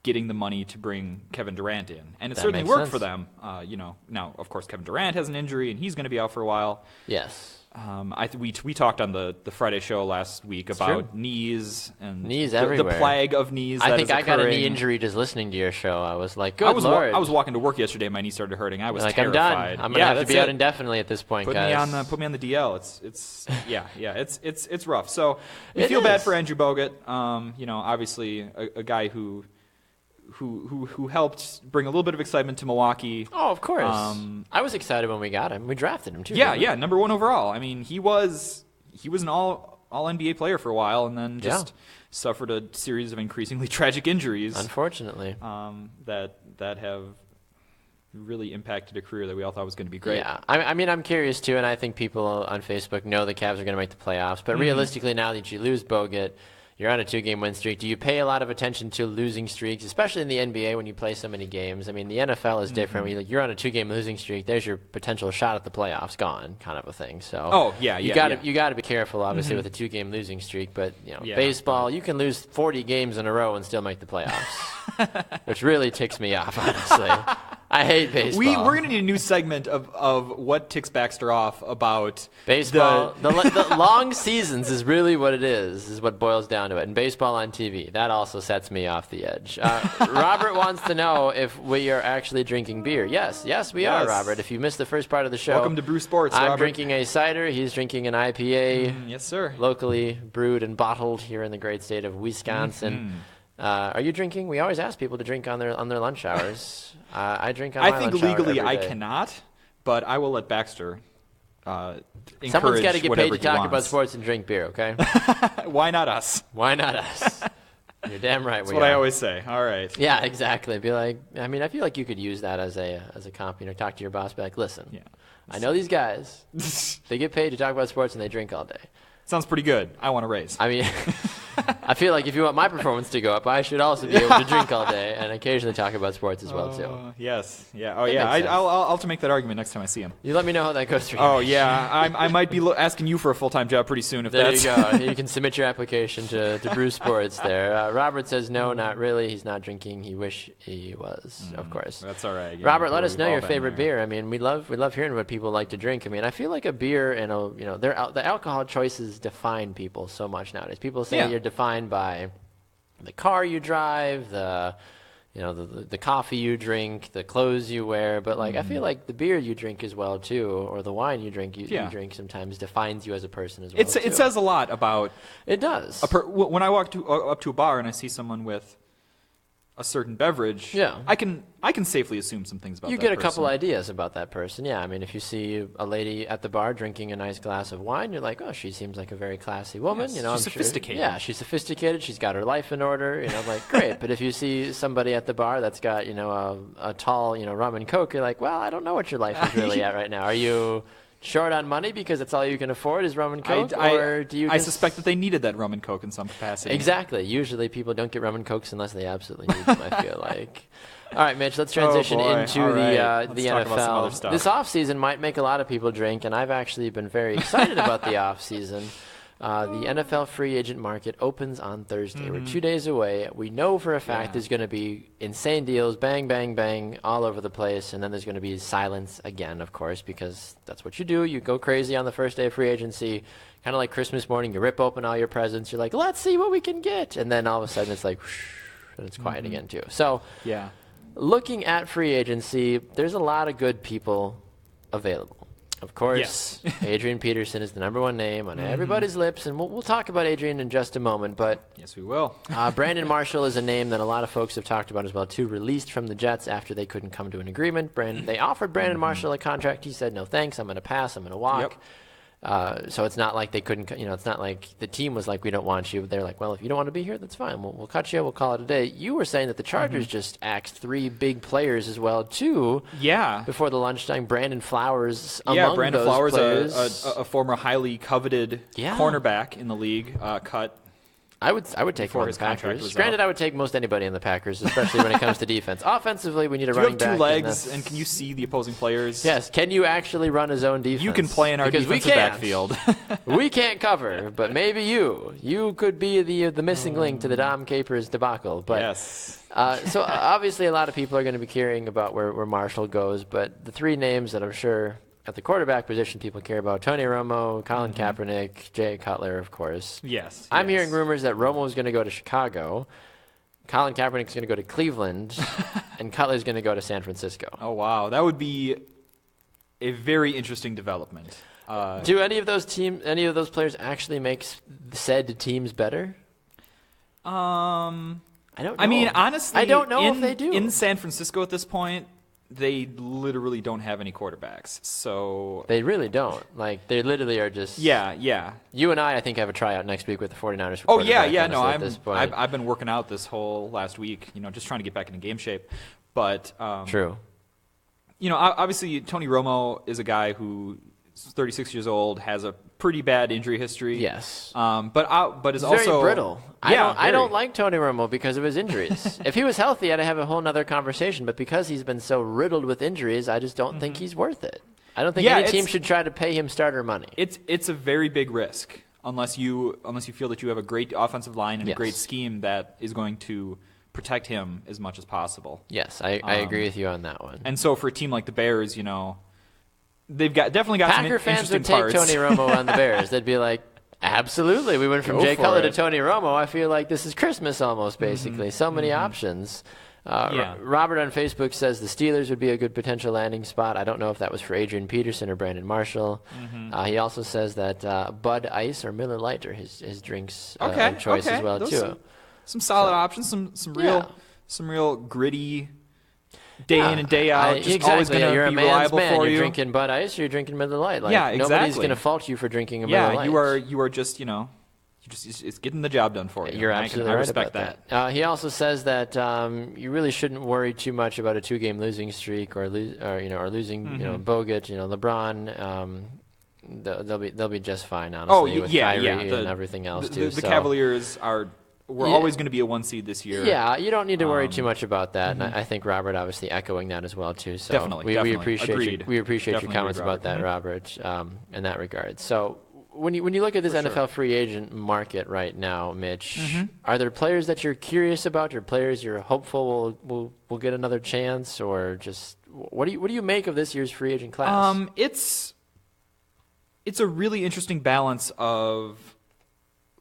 Speaker 2: getting the money to bring Kevin Durant in, and it certainly worked for them. Now of course Kevin Durant has an injury and he's going to be out for a while.
Speaker 1: Yes.
Speaker 2: We talked on the Friday show last week about knees and
Speaker 1: everywhere.
Speaker 2: The plague of knees.
Speaker 1: I think I got a knee injury just listening to your show. I was like, Lord.
Speaker 2: I was walking to work yesterday. My knee started hurting. I was terrified.
Speaker 1: I'm done. I'm gonna have to be out indefinitely at this point, guys.
Speaker 2: Put me on the DL. It's rough. So we feel bad for Andrew Bogut. Obviously a guy who helped bring a little bit of excitement to Milwaukee.
Speaker 1: Oh, of course. I was excited when we got him. We drafted him too.
Speaker 2: Yeah, number 1 overall. I mean, he was an all NBA player for a while, and then just suffered a series of increasingly tragic injuries.
Speaker 1: Unfortunately,
Speaker 2: that have really impacted a career that we all thought was going to be great.
Speaker 1: Yeah, I'm curious too, and I think people on Facebook know the Cavs are going to make the playoffs. But realistically, now that you lose Bogut, you're on a 2-game win streak. Do you pay a lot of attention to losing streaks, especially in the NBA when you play so many games? I mean, the NFL is different. You're on a 2-game losing streak. There's your potential shot at the playoffs gone, kind of a thing. So, you got to be careful, obviously, with a 2-game losing streak. But baseball, you can lose 40 games in a row and still make the playoffs, which really ticks me off, honestly. I hate baseball.
Speaker 2: We're going to need a new segment of what ticks Baxter off about
Speaker 1: baseball. The long seasons is really what it is what boils down to it. And baseball on TV, that also sets me off the edge. Robert wants to know if we are actually drinking beer. Yes, we are, Robert. If you missed the first part of the show.
Speaker 2: Welcome to Brew Sports,
Speaker 1: I'm
Speaker 2: Robert.
Speaker 1: drinking a cider. He's drinking an IPA.
Speaker 2: Yes, sir.
Speaker 1: Locally brewed and bottled here in the great state of Wisconsin. Are you drinking? We always ask people to drink on their lunch hours. I drink on my lunch hour.
Speaker 2: I think legally I cannot, but I will let Baxter encourage
Speaker 1: Someone's got to get paid to talk
Speaker 2: wants.
Speaker 1: about sports and drink beer, okay?
Speaker 2: Why not us?
Speaker 1: Why not us? You're damn right.
Speaker 2: That's what I always say. All right.
Speaker 1: Yeah, exactly. Be like, I feel like you could use that as a comp. Talk to your boss. Be like, listen, I know these guys. They get paid to talk about sports and they drink all day.
Speaker 2: Sounds pretty good. I want a raise.
Speaker 1: I feel like if you want my performance to go up, I should also be able to drink all day and occasionally talk about sports as well, too.
Speaker 2: Yes. Yeah. Oh, yeah. I'll have to make that argument next time I see him.
Speaker 1: You let me know how that goes for you.
Speaker 2: Oh, yeah. I might be asking you for a full-time job pretty soon.
Speaker 1: There you go. You can submit your application to Brew Sports there. Robert says, no, not really. He's not drinking. He wish he was, of course.
Speaker 2: That's all right. Yeah,
Speaker 1: Robert, let us know your favorite beer. We love hearing what people like to drink. I feel like a beer and the alcohol choices define people so much nowadays. People say you're defined by the car you drive, the coffee you drink, the clothes you wear, but I feel like the beer you drink as well too, or the wine you drink you drink sometimes defines you as a person as well.
Speaker 2: It says a lot about
Speaker 1: it does.
Speaker 2: When I walk up to a bar and I see someone with a certain beverage, I can safely assume some things about that
Speaker 1: You get a
Speaker 2: person.
Speaker 1: couple ideas about that person, yeah. I mean, if you see a lady at the bar drinking a nice glass of wine, you're like, oh, she seems like a very classy woman.
Speaker 2: Yes,
Speaker 1: you know,
Speaker 2: she's sophisticated.
Speaker 1: Sure, yeah, she's sophisticated. She's got her life in order. You know, like, great. But if you see somebody at the bar that's got, you know, a tall, you know, rum and Coke, you're like, well, I don't know what your life is really at right now. Are you short on money because that's all you can afford is rum and Coke? Or do you
Speaker 2: I suspect that they needed that rum and Coke in some capacity.
Speaker 1: Exactly. Usually people don't get rum and Cokes unless they absolutely need them, I feel like. All right, Mitch, let's transition into the NFL. This offseason might make a lot of people drink, and I've actually been very excited about the offseason. The NFL free agent market opens on Thursday. We're 2 days away. We know for a fact there's going to be insane deals, bang, bang, bang, all over the place, and then there's going to be silence again, of course, because that's what you do. You go crazy on the first day of free agency, kind of like Christmas morning. You rip open all your presents. You're like, let's see what we can get. And then all of a sudden it's like, whoosh, and it's quiet again, too. So looking at free agency, there's a lot of good people available. Of course, Adrian Peterson is the number one name on everybody's lips, and we'll talk about Adrian in just a moment. But
Speaker 2: yes, we will.
Speaker 1: Brandon Marshall is a name that a lot of folks have talked about as well, too. Released from the Jets after they couldn't come to an agreement. They offered Brandon Marshall a contract. He said, no thanks, I'm going to pass, I'm going to walk.
Speaker 2: Yep.
Speaker 1: So it's not like they couldn't, you know, it's not like the team was like, we don't want you. They're like, well, if you don't want to be here, that's fine. We'll cut you. We'll call it a day. You were saying that the Chargers just axed 3 big players as well, too.
Speaker 2: Yeah.
Speaker 1: Before the lunchtime, Brandon Flowers among
Speaker 2: Brandon
Speaker 1: those
Speaker 2: Flowers,
Speaker 1: players.
Speaker 2: a former highly coveted cornerback in the league, cut.
Speaker 1: I would take him on the Packers. Granted, I would take most anybody in the Packers, especially when it comes to defense. Offensively, we need a running back.
Speaker 2: You have 2 legs, and can you see the opposing players?
Speaker 1: Yes. Can you actually run a zone defense?
Speaker 2: You can play in our defensive backfield.
Speaker 1: We can't cover, but maybe you. You could be the missing link to the Dom Capers debacle. But,
Speaker 2: yes.
Speaker 1: So obviously a lot of people are going to be caring about where Marshall goes, but the 3 names that I'm sure at the quarterback position people care about, Tony Romo, Colin Kaepernick, Jay Cutler, of course.
Speaker 2: Yes.
Speaker 1: I'm hearing rumors that Romo is going to go to Chicago, Colin Kaepernick is going to go to Cleveland, and Cutler is going to go to San Francisco.
Speaker 2: Oh, wow. That would be a very interesting development.
Speaker 1: Do any of those players actually make said teams better? I don't know.
Speaker 2: I mean, honestly,
Speaker 1: I don't know if they do.
Speaker 2: In San Francisco at this point, they literally don't have any quarterbacks, so...
Speaker 1: They really don't. Like, they literally are just...
Speaker 2: Yeah.
Speaker 1: You and I think, have a tryout next week with the 49ers for
Speaker 2: quarterback.
Speaker 1: No,
Speaker 2: I've been working out this whole last week, you know, just trying to get back into game shape. But...
Speaker 1: True.
Speaker 2: You know, obviously, Tony Romo is a guy who is 36 years old, has a pretty bad injury history.
Speaker 1: Yes.
Speaker 2: But is
Speaker 1: very
Speaker 2: also...
Speaker 1: brittle. I don't like Tony Romo because of his injuries. If he was healthy, I'd have a whole other conversation. But because he's been so riddled with injuries, I just don't think he's worth it. I don't think any team should try to pay him starter money.
Speaker 2: It's a very big risk unless you feel that you have a great offensive line and a great scheme that is going to protect him as much as possible.
Speaker 1: Yes, I agree with you on that one.
Speaker 2: And so for a team like the Bears, you know, they've definitely got
Speaker 1: Packer
Speaker 2: some interesting
Speaker 1: fans would
Speaker 2: parts.
Speaker 1: take Tony Romo on the Bears. They'd be like, absolutely. We went from Jay Cutler to Tony Romo. I feel like this is Christmas almost, basically. So many options. Robert on Facebook says the Steelers would be a good potential landing spot. I don't know if that was for Adrian Peterson or Brandon Marshall. He also says that Bud Ice or Miller Lite are his drinks of choice as well, too.
Speaker 2: Some solid options, some real gritty day in and day out. Just always going to be reliable for you.
Speaker 1: You're drinking Bud Ice or you're drinking Miller Lite. Like,
Speaker 2: exactly.
Speaker 1: Nobody's going to fault you for drinking a Miller Lite.
Speaker 2: You are just, you know, it's getting the job done for you.
Speaker 1: You're absolutely right about that. He also says that you really shouldn't worry too much about a 2-game losing streak or losing Bogut, LeBron. They'll be just fine, honestly. With Kyrie and everything else too.
Speaker 2: The Cavaliers were always going to be a 1 seed this year.
Speaker 1: Yeah, you don't need to worry too much about that. And I think Robert obviously echoing that as well too. So
Speaker 2: definitely.
Speaker 1: We appreciate
Speaker 2: Agreed.
Speaker 1: your comments about that, Robert, in that regard. So when you look at this NFL free agent market right now, Mitch, are there players that you're curious about, or players you're hopeful will get another chance, or just what do you make of this year's free agent class?
Speaker 2: It's a really interesting balance of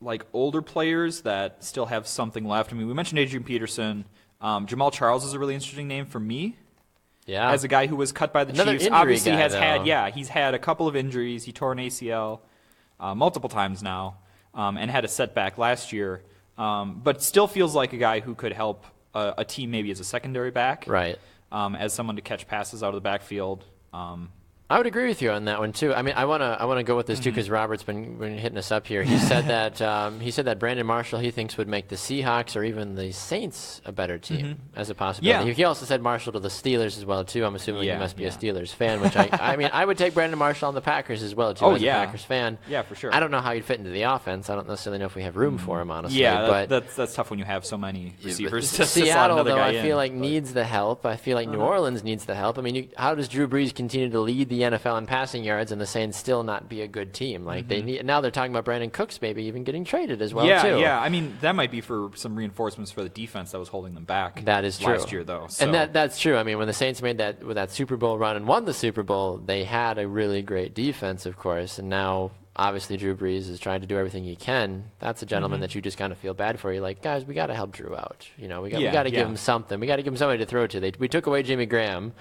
Speaker 2: like older players that still have something left. I mean, we mentioned Adrian Peterson. Jamal Charles is a really interesting name for me.
Speaker 1: Yeah.
Speaker 2: As a guy who was cut by the Chiefs, obviously he's had a couple of injuries. He tore an ACL multiple times now, and had a setback last year. But still feels like a guy who could help a team maybe as a secondary back,
Speaker 1: right?
Speaker 2: As someone to catch passes out of the backfield.
Speaker 1: I would agree with you on that one too. I mean, I wanna go with this too because Robert's been hitting us up here. He said that Brandon Marshall he thinks would make the Seahawks or even the Saints a better team as a possibility.
Speaker 2: Yeah.
Speaker 1: He also said Marshall to the Steelers as well too. I'm assuming he must be a Steelers fan, which I mean I would take Brandon Marshall on the Packers as well too. As a Packers fan.
Speaker 2: Yeah, for sure.
Speaker 1: I don't know how he'd fit into the offense. I don't necessarily know if we have room for him honestly.
Speaker 2: Yeah, that's tough when you have so many receivers. To
Speaker 1: Seattle
Speaker 2: slot
Speaker 1: though
Speaker 2: guy
Speaker 1: I feel like needs the help. I feel like New Orleans needs the help. I mean, how does Drew Brees continue to lead the NFL in passing yards and the Saints still not be a good team? Like they need now. They're talking about Brandon Cooks maybe even getting traded as well too.
Speaker 2: Yeah. I mean, that might be for some reinforcements for the defense that was holding them back.
Speaker 1: That is true.
Speaker 2: Last year though, so.
Speaker 1: And that's true. I mean, when the Saints made that Super Bowl run and won the Super Bowl, they had a really great defense, of course, and now. Obviously, Drew Brees is trying to do everything he can. That's a gentleman that you just kind of feel bad for. You're like, guys, we got to help Drew out. You know, we got to give him something. We got to give him somebody to throw to. We took away Jimmy Graham,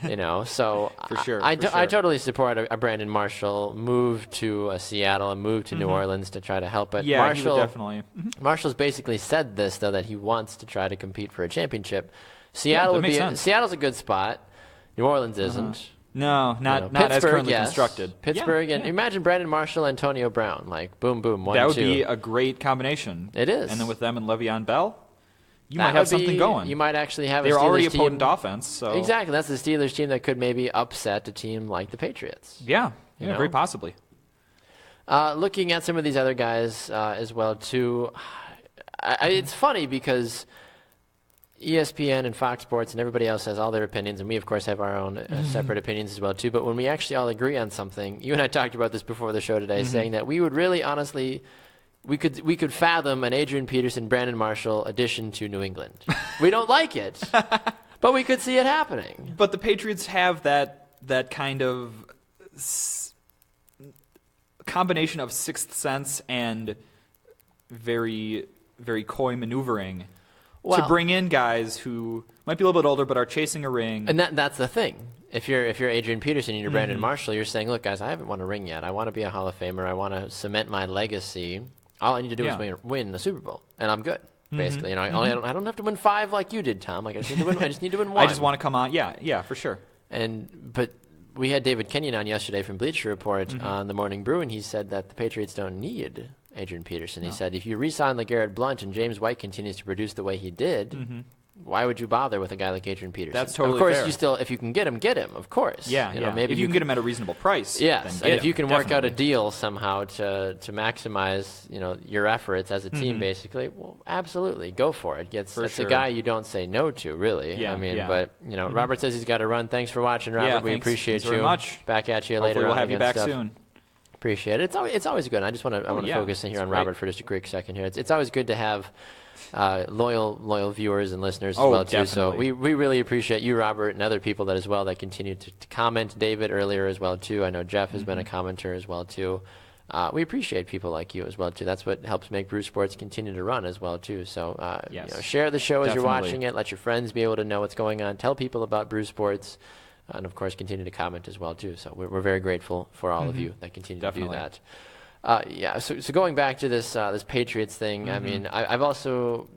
Speaker 1: you know. So
Speaker 2: for sure,
Speaker 1: I totally support a Brandon Marshall move to Seattle and move to New Orleans to try to help it.
Speaker 2: Yeah,
Speaker 1: Marshall,
Speaker 2: he would definitely.
Speaker 1: Marshall's basically said this though that he wants to try to compete for a championship. Seattle Seattle's a good spot. New Orleans isn't.
Speaker 2: No, not as currently constructed.
Speaker 1: Pittsburgh, and imagine Brandon Marshall, Antonio Brown, like boom, boom, 1-2.
Speaker 2: That would be a great combination.
Speaker 1: It is.
Speaker 2: And then with them and Le'Veon Bell, you might have something going.
Speaker 1: You might actually have
Speaker 2: They're
Speaker 1: a Steelers
Speaker 2: already a
Speaker 1: team.
Speaker 2: potent offense. So.
Speaker 1: Exactly. That's the Steelers team that could maybe upset a team like the Patriots.
Speaker 2: Yeah,
Speaker 1: you know?
Speaker 2: very possibly.
Speaker 1: Looking at some of these other guys as well, too, it's funny because ESPN and Fox Sports and everybody else has all their opinions, and we, of course, have our own separate opinions as well, too. But when we actually all agree on something, you and I talked about this before the show today, saying that we would really, honestly, we could fathom an Adrian Peterson, Brandon Marshall addition to New England. We don't like it, but we could see it happening.
Speaker 2: But the Patriots have that kind of combination of sixth sense and very, very coy maneuvering. To bring in guys who might be a little bit older but are chasing a ring.
Speaker 1: And that's the thing. If you're Adrian Peterson and you're Brandon Marshall, you're saying, look, guys, I haven't won a ring yet. I want to be a Hall of Famer. I want to cement my legacy. All I need to do is win the Super Bowl, and I'm good. Basically, you know, I don't have to win 5 like you did, Tom. Like I just need to win 1.
Speaker 2: I just want to come on. Yeah, for sure.
Speaker 1: But we had David Kenyon on yesterday from Bleacher Report on the Morning Brew, and he said that the Patriots don't need Adrian Peterson. He said, if you re-sign LeGarrette Blount and James White continues to produce the way he did, why would you bother with a guy like Adrian Peterson?
Speaker 2: That's totally
Speaker 1: fair. Of course,
Speaker 2: fair.
Speaker 1: You still, if you can get him, of course.
Speaker 2: Yeah,
Speaker 1: you know, maybe
Speaker 2: if you can get him at a reasonable price.
Speaker 1: Yes,
Speaker 2: then
Speaker 1: and if you can work out a
Speaker 2: definitely.
Speaker 1: deal somehow to maximize, you know, your efforts as a team, basically, well, absolutely, go for it. That's a guy you don't say no to, really.
Speaker 2: Yeah,
Speaker 1: I mean, but you know, Robert says he's got to run. Thanks for watching, Robert.
Speaker 2: Yeah,
Speaker 1: we appreciate you.
Speaker 2: Very much.
Speaker 1: Back at you
Speaker 2: Hopefully
Speaker 1: later.
Speaker 2: We'll
Speaker 1: on
Speaker 2: have you back
Speaker 1: stuff.
Speaker 2: soon.
Speaker 1: Appreciate it. It's always good. I want to focus in here on Robert for just a quick second here. It's always good to have loyal viewers and listeners as well too. So we really appreciate you, Robert, and other people that continue to comment. David earlier as well too. I know Jeff has been a commenter as well too. We appreciate people like you as well too. That's what helps make Brew Sports continue to run as well too. So you know, share the show as you're watching it. Let your friends be able to know what's going on. Tell people about Brew Sports. And, of course, continue to comment as well, too. So we're very grateful for all of you that continue to do that. So going back to this Patriots thing, I mean, I've also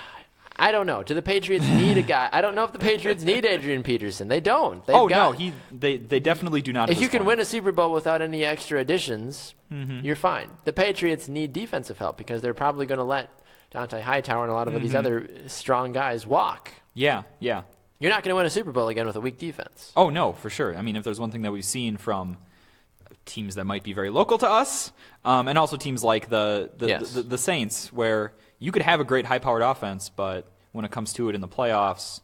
Speaker 1: – I don't know. Do the Patriots need a guy? I don't know if the Patriots need Adrian Peterson. They don't.
Speaker 2: They definitely do not.
Speaker 1: If you can win a Super Bowl without any extra additions, you're fine. The Patriots need defensive help because they're probably going to let Dante Hightower and a lot of these other strong guys walk.
Speaker 2: Yeah.
Speaker 1: You're not going to win a Super Bowl again with a weak defense.
Speaker 2: Oh, no, for sure. I mean, if there's one thing that we've seen from teams that might be very local to us, and also teams like the Saints, where you could have a great high-powered offense, but when it comes to it in the playoffs,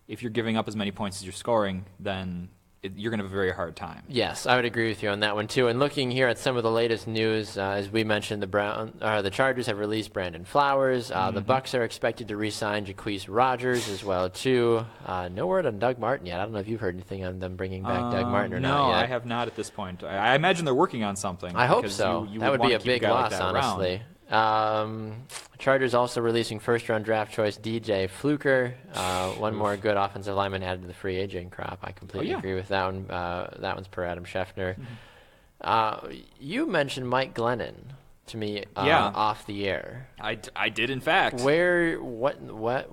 Speaker 2: if you're giving up as many points as you're scoring, then you're going to have a very hard time.
Speaker 1: Yes, I would agree with you on that one too. And looking here at some of the latest news, as we mentioned, the Chargers have released Brandon Flowers. The Bucs are expected to re-sign Jacquizz Rodgers as well too. No word on Doug Martin yet. I don't know if you've heard anything on them bringing back Doug Martin or not yet.
Speaker 2: No, I have not at this point. I imagine they're working on something.
Speaker 1: I hope so.
Speaker 2: You
Speaker 1: that would be a big loss,
Speaker 2: like
Speaker 1: honestly. Chargers also releasing first-round draft choice DJ Fluker. One more good offensive lineman added to the free agent crop. I completely agree with that one. That one's per Adam Schefter. You mentioned Mike Glennon to me off the air.
Speaker 2: I did, in fact.
Speaker 1: Where? Where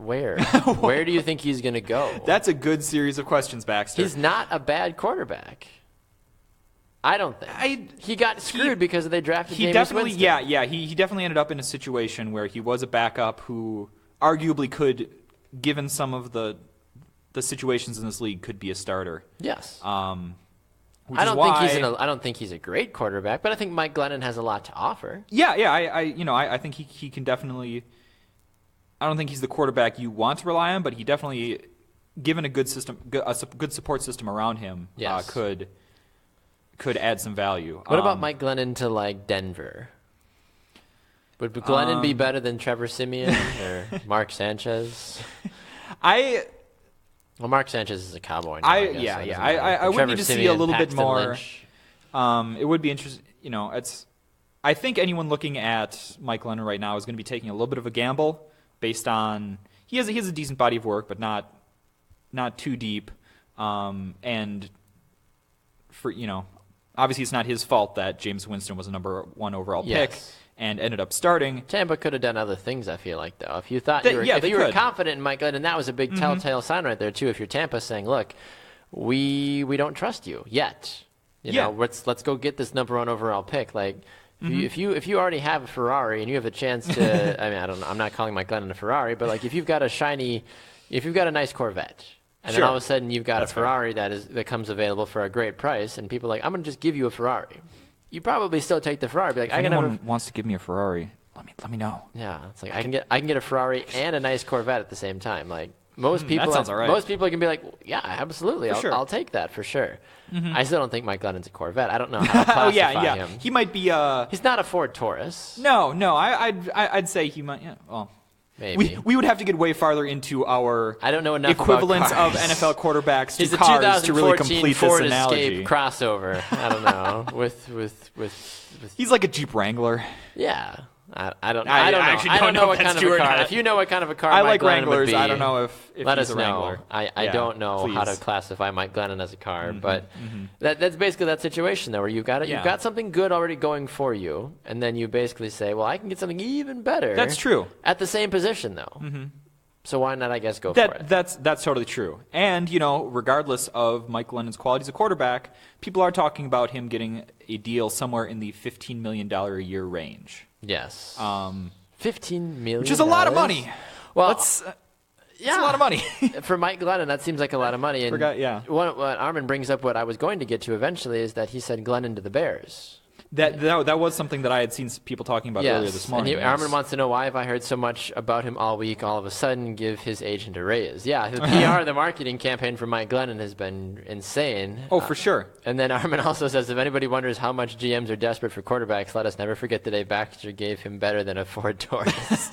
Speaker 1: do you think he's going to go?
Speaker 2: That's a good series of questions, Baxter.
Speaker 1: He's not a bad quarterback. I don't think. He got screwed because they drafted Jameis Winston.
Speaker 2: He definitely ended up in a situation where he was a backup who arguably could, given some of the situations in this league, could be a starter.
Speaker 1: Yes.
Speaker 2: I
Speaker 1: don't think he's a great quarterback, but I think Mike Glennon has a lot to offer.
Speaker 2: I think he can definitely. I don't think he's the quarterback you want to rely on, but he definitely, given a good system, a good support system around him, could add some value.
Speaker 1: What about Mike Glennon to like Denver? Would Glennon be better than Trevor Siemian or Mark Sanchez? Well, Mark Sanchez is a Cowboy now,
Speaker 2: I would need to see a little bit more. It would be interesting. I think anyone looking at Mike Glennon right now is going to be taking a little bit of a gamble based on he has a decent body of work, but not too deep. And for obviously it's not his fault that Jameis Winston was a number 1 overall pick and ended up starting.
Speaker 1: Tampa could have done other things, I feel like, though. If you thought if you were confident in Mike Glennon, that was a big telltale sign right there, too. If you're Tampa saying, look, we don't trust you yet. Let's go get this number 1 overall pick. Like, if you already have a Ferrari and you have a chance to, I mean, I'm not calling Mike Glennon a Ferrari, but like if you've got a nice Corvette, and then all of a sudden you've got a Ferrari that comes available for a great price, and people are like, I'm going to just give you a Ferrari. You probably still take the Ferrari. Be like,
Speaker 2: if anyone wants to give me a Ferrari, let me know.
Speaker 1: Yeah, it's like I can get a Ferrari and a nice Corvette at the same time. Like most people,
Speaker 2: that sounds all right.
Speaker 1: Most people can be like, yeah, absolutely, I'll take that for sure. I still don't think Mike Glennon's a Corvette. I don't know how to classify him.
Speaker 2: He might be.
Speaker 1: He's not a Ford Taurus.
Speaker 2: No. I'd say he might. Yeah. Well.
Speaker 1: Maybe.
Speaker 2: We would have to get way farther into our
Speaker 1: I don't know enough
Speaker 2: equivalence
Speaker 1: about
Speaker 2: of NFL quarterbacks to
Speaker 1: He's
Speaker 2: cars to really complete
Speaker 1: Ford
Speaker 2: this analogy.
Speaker 1: Escape crossover. I don't know. with
Speaker 2: He's like a Jeep Wrangler.
Speaker 1: Yeah. I don't know.
Speaker 2: I don't know
Speaker 1: what kind of a car. If you know what kind of a car
Speaker 2: I
Speaker 1: Mike
Speaker 2: like
Speaker 1: Glennon
Speaker 2: Wranglers.
Speaker 1: would be,
Speaker 2: I don't know if
Speaker 1: let
Speaker 2: he's
Speaker 1: us
Speaker 2: a Wrangler.
Speaker 1: know. I don't know how to classify Mike Glennon as a car, but that's basically that situation though, where you've got something good already going for you, and then you basically say, well, I can get something even better.
Speaker 2: That's true.
Speaker 1: At the same position though. So why not, I guess, go for it?
Speaker 2: That's totally true. And, regardless of Mike Glennon's quality as a quarterback, people are talking about him getting a deal somewhere in the $15 million a year range.
Speaker 1: Yes. $15 million?
Speaker 2: Which is a lot of money.
Speaker 1: Well,
Speaker 2: it's a lot of money.
Speaker 1: For Mike Glennon, that seems like a lot of money. And what Armin brings up, what I was going to get to eventually, is that he said Glennon to the Bears.
Speaker 2: That was something that I had seen people talking about earlier this morning.
Speaker 1: And Armin wants to know, why have I heard so much about him all week, all of a sudden give his agent a raise? Yeah, the PR, the marketing campaign for Mike Glennon has been insane.
Speaker 2: Oh, for sure.
Speaker 1: And then Armin also says, if anybody wonders how much GMs are desperate for quarterbacks, let us never forget the day Baxter gave him better than a Ford Taurus.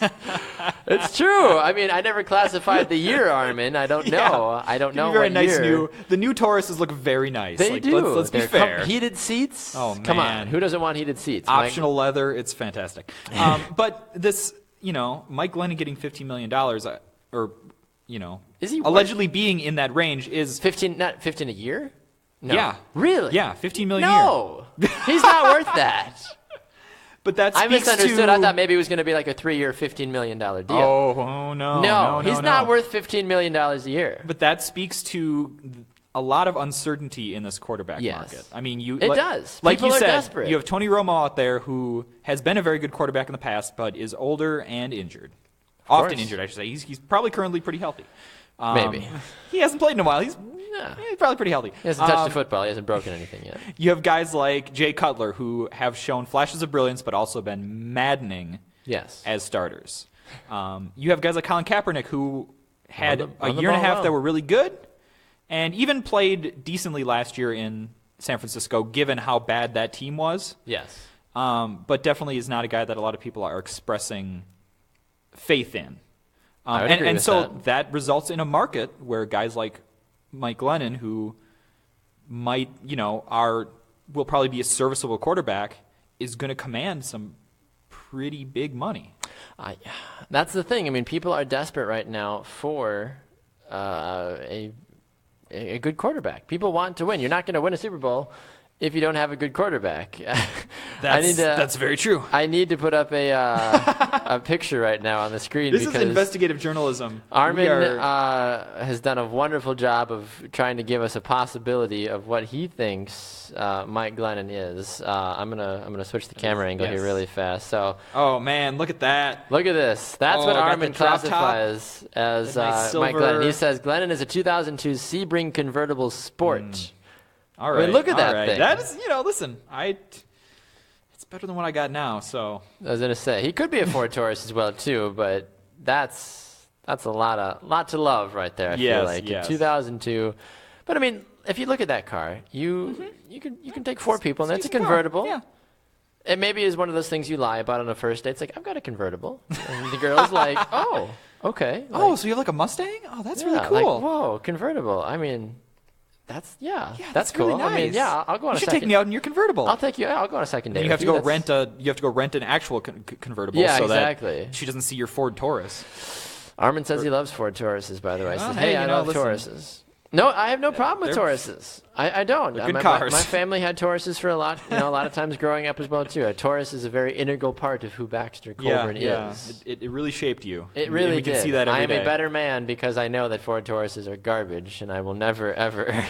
Speaker 1: It's true. I mean, I never classified the year, Armin. I don't know. I don't know
Speaker 2: very
Speaker 1: what
Speaker 2: nice
Speaker 1: year.
Speaker 2: The new Tauruses look very nice.
Speaker 1: They do.
Speaker 2: Let's be fair.
Speaker 1: Heated seats?
Speaker 2: Oh, man.
Speaker 1: Come on. Who doesn't want heated seats?
Speaker 2: Optional leather. It's fantastic. But this, Mike Glennon getting $15 million,
Speaker 1: is he
Speaker 2: allegedly being in that range is
Speaker 1: 15? Not 15 a year? No.
Speaker 2: Yeah.
Speaker 1: Really?
Speaker 2: Yeah, $15 million
Speaker 1: a year. He's not worth that.
Speaker 2: But that speaks
Speaker 1: I misunderstood. I thought maybe it was going to be like a 3-year, $15 million deal.
Speaker 2: Oh, no.
Speaker 1: No, he's not worth $15 million a year.
Speaker 2: But that speaks to a lot of uncertainty in this quarterback market. I mean,
Speaker 1: it does.
Speaker 2: Like
Speaker 1: People
Speaker 2: you
Speaker 1: are
Speaker 2: said,
Speaker 1: desperate.
Speaker 2: you have Tony Romo out there who has been a very good quarterback in the past, but is older and injured. Often injured, I should say. He's probably currently pretty healthy.
Speaker 1: Maybe.
Speaker 2: He hasn't played in a while. He's probably pretty healthy.
Speaker 1: He hasn't touched the football. He hasn't broken anything yet.
Speaker 2: You have guys like Jay Cutler who have shown flashes of brilliance, but also been maddening as starters. You have guys like Colin Kaepernick who had a year and a half that were really good and even played decently last year in San Francisco, given how bad that team was.
Speaker 1: Yes.
Speaker 2: But definitely is not a guy that a lot of people are expressing faith in.
Speaker 1: And
Speaker 2: so that results in a market where guys like Mike Glennon, who might, will probably be a serviceable quarterback, is going to command some pretty big money.
Speaker 1: That's the thing. I mean, people are desperate right now for a good quarterback. People want to win. You're not going to win a Super Bowl if you don't have a good quarterback.
Speaker 2: That's very true.
Speaker 1: I need to put up a picture right now on the screen.
Speaker 2: This is investigative journalism.
Speaker 1: Armin has done a wonderful job of trying to give us a possibility of what he thinks Mike Glennon is. I'm gonna switch the camera angle here really fast. So.
Speaker 2: Oh man, look at that!
Speaker 1: Look at this. That's what Armin classifies as Mike Glennon. He says Glennon is a 2002 Sebring convertible sport.
Speaker 2: All right.
Speaker 1: I mean, look at that thing.
Speaker 2: That is, listen, it's better than what I got now. So
Speaker 1: I was gonna say he could be a Ford Taurus as well too, but that's a lot to love right there. I feel like in 2002. But I mean, if you look at that car, you can take 4 people, and that's a convertible.
Speaker 2: Yeah.
Speaker 1: It maybe is one of those things you lie about on a first date. It's like, I've got a convertible, and the girl's like, oh, okay.
Speaker 2: So you have like a Mustang? Oh, that's really cool.
Speaker 1: Like, whoa, convertible. I mean. That's cool.
Speaker 2: Really nice.
Speaker 1: I mean, I'll go on a second.
Speaker 2: You should take me out in your convertible.
Speaker 1: I'll take you out. I'll go on a second date.
Speaker 2: You have to go rent an actual convertible.
Speaker 1: Yeah,
Speaker 2: so
Speaker 1: exactly.
Speaker 2: That she doesn't see your Ford Taurus.
Speaker 1: Armin says he loves Ford Tauruses. By the way, says,
Speaker 2: hey,
Speaker 1: I love Tauruses. No, I have no problem with Tauruses. I don't.
Speaker 2: They're good cars.
Speaker 1: My family had Tauruses for a lot of times growing up as well too. A Taurus is a very integral part of who Baxter Colburn is.
Speaker 2: It really shaped you.
Speaker 1: It really
Speaker 2: we
Speaker 1: did.
Speaker 2: Can see that every day.
Speaker 1: I am a better man because I know that Ford Tauruses are garbage, and I will never ever.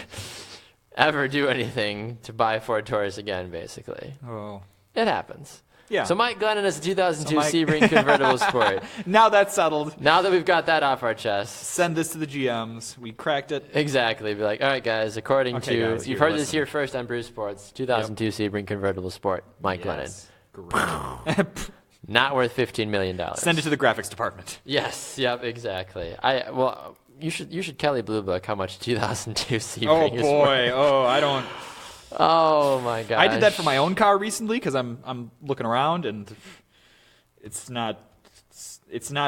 Speaker 1: ever do anything to buy Ford Taurus again, basically.
Speaker 2: Oh.
Speaker 1: It happens.
Speaker 2: Yeah.
Speaker 1: So Mike Glennon is a 2002 Sebring convertible sport.
Speaker 2: Now that's settled.
Speaker 1: Now that we've got that off our chest.
Speaker 2: Send this to the GMs. We cracked it.
Speaker 1: Exactly. Be like, all right, guys, you've heard this here first on Bruce Sports, 2002 Sebring convertible sport, Mike Glennon.
Speaker 2: Great.
Speaker 1: Not worth $15 million.
Speaker 2: Send it to the graphics department.
Speaker 1: Yes. Yep. Exactly. You should Kelly Blue Book how much 2002 Sebring is worth.
Speaker 2: Oh boy. I don't.
Speaker 1: Oh my gosh.
Speaker 2: I did that for my own car recently because I'm looking around and it's not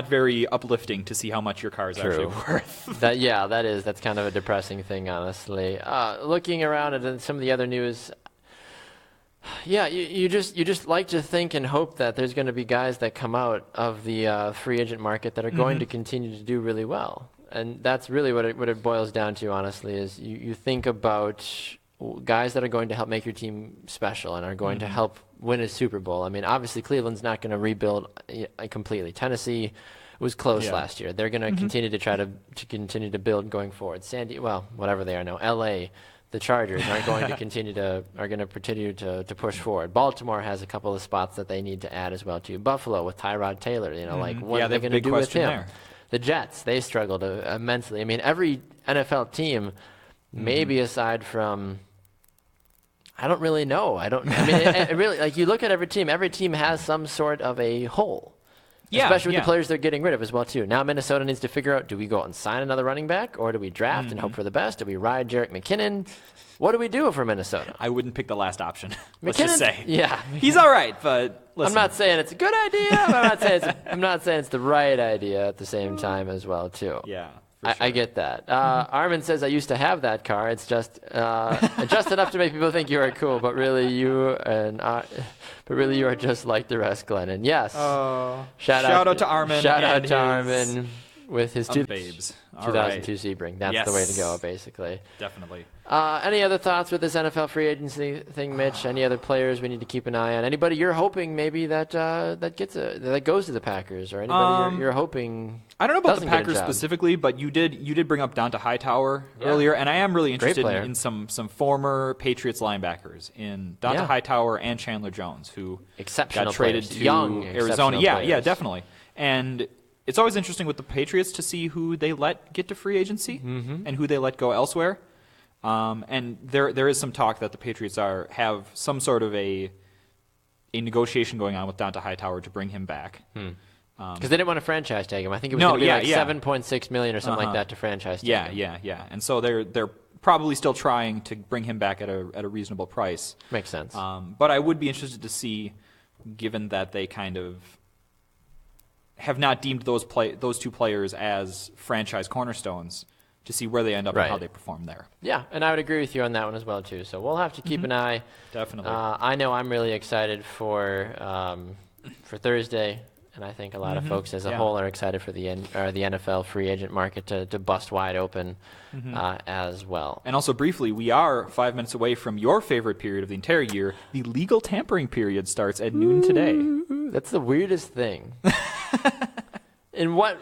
Speaker 2: very uplifting to see how much your car is actually worth.
Speaker 1: That's kind of a depressing thing, honestly. Looking around at some of the other news. Yeah, you just like to think and hope that there's going to be guys that come out of the free agent market that are going to continue to do really well. And that's really what it boils down to, honestly, is you think about guys that are going to help make your team special and are going to help win a Super Bowl. I mean, obviously, Cleveland's not going to rebuild completely. Tennessee was close last year. They're going to continue to try to continue to build going forward. Whatever they are now, L.A., the Chargers are going to continue to push forward. Baltimore has a couple of spots that they need to add as well too. Buffalo with Tyrod Taylor, what are they going to do with him? There. The Jets, they struggled immensely. I mean, every NFL team, maybe aside from, I don't really know. It really, you look at every team has some sort of a hole. Yeah, especially with the players they're getting rid of as well, too. Now Minnesota needs to figure out, do we go out and sign another running back, or do we draft and hope for the best? Do we ride Jerick McKinnon? What do we do for Minnesota?
Speaker 2: I wouldn't pick the last option. Let's just say.
Speaker 1: Yeah.
Speaker 2: He's all right, but listen.
Speaker 1: I'm not saying it's a good idea. I'm not saying it's the right idea at the same time as well, too.
Speaker 2: Yeah.
Speaker 1: I get that. Armin says, I used to have that car. It's just enough to make people think you are cool, but really you are just like the rest, Glennon. Yes. Shout out to Armin. Shout out to Armin with his 2002 Sebring. That's the way to go, basically.
Speaker 2: Definitely.
Speaker 1: Any other thoughts with this NFL free agency thing, Mitch? Any other players we need to keep an eye on? Anybody you're hoping maybe that goes to the Packers, or anybody you're hoping?
Speaker 2: I don't know about the Packers specifically, but you did bring up Donta Hightower earlier, and I am really interested in some former Patriots linebackers in Donta Hightower and Chandler Jones, who got traded to Arizona. Yeah, definitely. And it's always interesting with the Patriots to see who they let get to free agency and who they let go elsewhere. And there is some talk that the Patriots have some sort of a negotiation going on with Donta Hightower to bring him back.
Speaker 1: Because they didn't want to franchise tag him. I think it was going to be $7.6 million or something like that to franchise tag him.
Speaker 2: Yeah. And so they're probably still trying to bring him back at a reasonable price.
Speaker 1: Makes sense.
Speaker 2: But I would be interested to see, given that they kind of have not deemed those two players as franchise cornerstones, to see where they end up and how they perform there.
Speaker 1: Yeah, and I would agree with you on that one as well, too. So we'll have to keep an eye.
Speaker 2: Definitely.
Speaker 1: I know I'm really excited for Thursday, And I think a lot of folks as a whole are excited for the NFL free agent market to bust wide open as well.
Speaker 2: And also briefly, we are 5 minutes away from your favorite period of the entire year. The legal tampering period starts at noon today.
Speaker 1: That's the weirdest thing. In what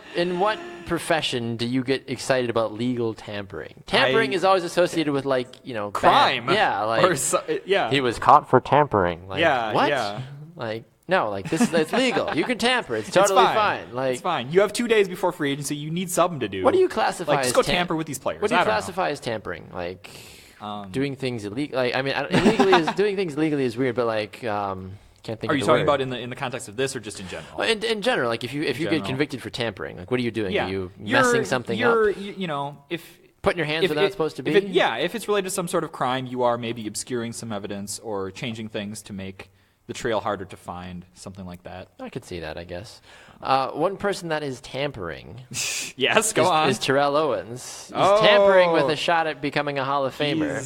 Speaker 1: profession do you get excited about legal tampering? Tampering is always associated with
Speaker 2: crime.
Speaker 1: Bad. He was caught for tampering. What?
Speaker 2: Yeah.
Speaker 1: No, it's legal. You can tamper. It's totally fine.
Speaker 2: It's fine. You have 2 days before free agency. You need something to do.
Speaker 1: What do you classify as
Speaker 2: just go tamper with these players?
Speaker 1: What do you classify as tampering? Doing things illegally. Doing things legally is weird, but can't think.
Speaker 2: Are
Speaker 1: of
Speaker 2: you
Speaker 1: the
Speaker 2: talking
Speaker 1: word.
Speaker 2: about in the context of this or just in general?
Speaker 1: Well, in general, if you get convicted for tampering, what are you doing? Are you messing something up?
Speaker 2: If
Speaker 1: putting your hands where they're not supposed to be.
Speaker 2: If it's related to some sort of crime, you are maybe obscuring some evidence or changing things to make the trail harder to find, something like that.
Speaker 1: I could see that, I guess. One person that is tampering
Speaker 2: yes, go on.
Speaker 1: is Terrell Owens. He's tampering with a shot at becoming a Hall of Famer.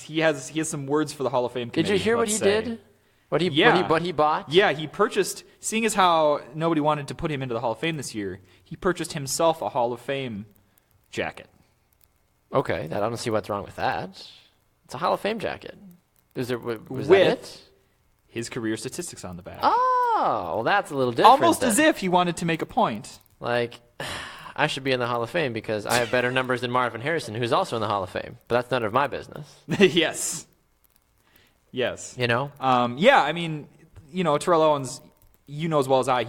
Speaker 2: He has some words for the Hall of Fame committee.
Speaker 1: Did you hear what he did? What he bought?
Speaker 2: Yeah, he purchased, seeing as how nobody wanted to put him into the Hall of Fame this year, he purchased himself a Hall of Fame jacket.
Speaker 1: Okay, I don't see what's wrong with that. It's a Hall of Fame jacket. Was that it?
Speaker 2: His career statistics on the back.
Speaker 1: Oh, well, that's a little different.
Speaker 2: Almost as if he wanted to make a point.
Speaker 1: I should be in the Hall of Fame because I have better numbers than Marvin Harrison, who's also in the Hall of Fame. But that's none of my business.
Speaker 2: Yes.
Speaker 1: Terrell
Speaker 2: Owens, you know as well as I,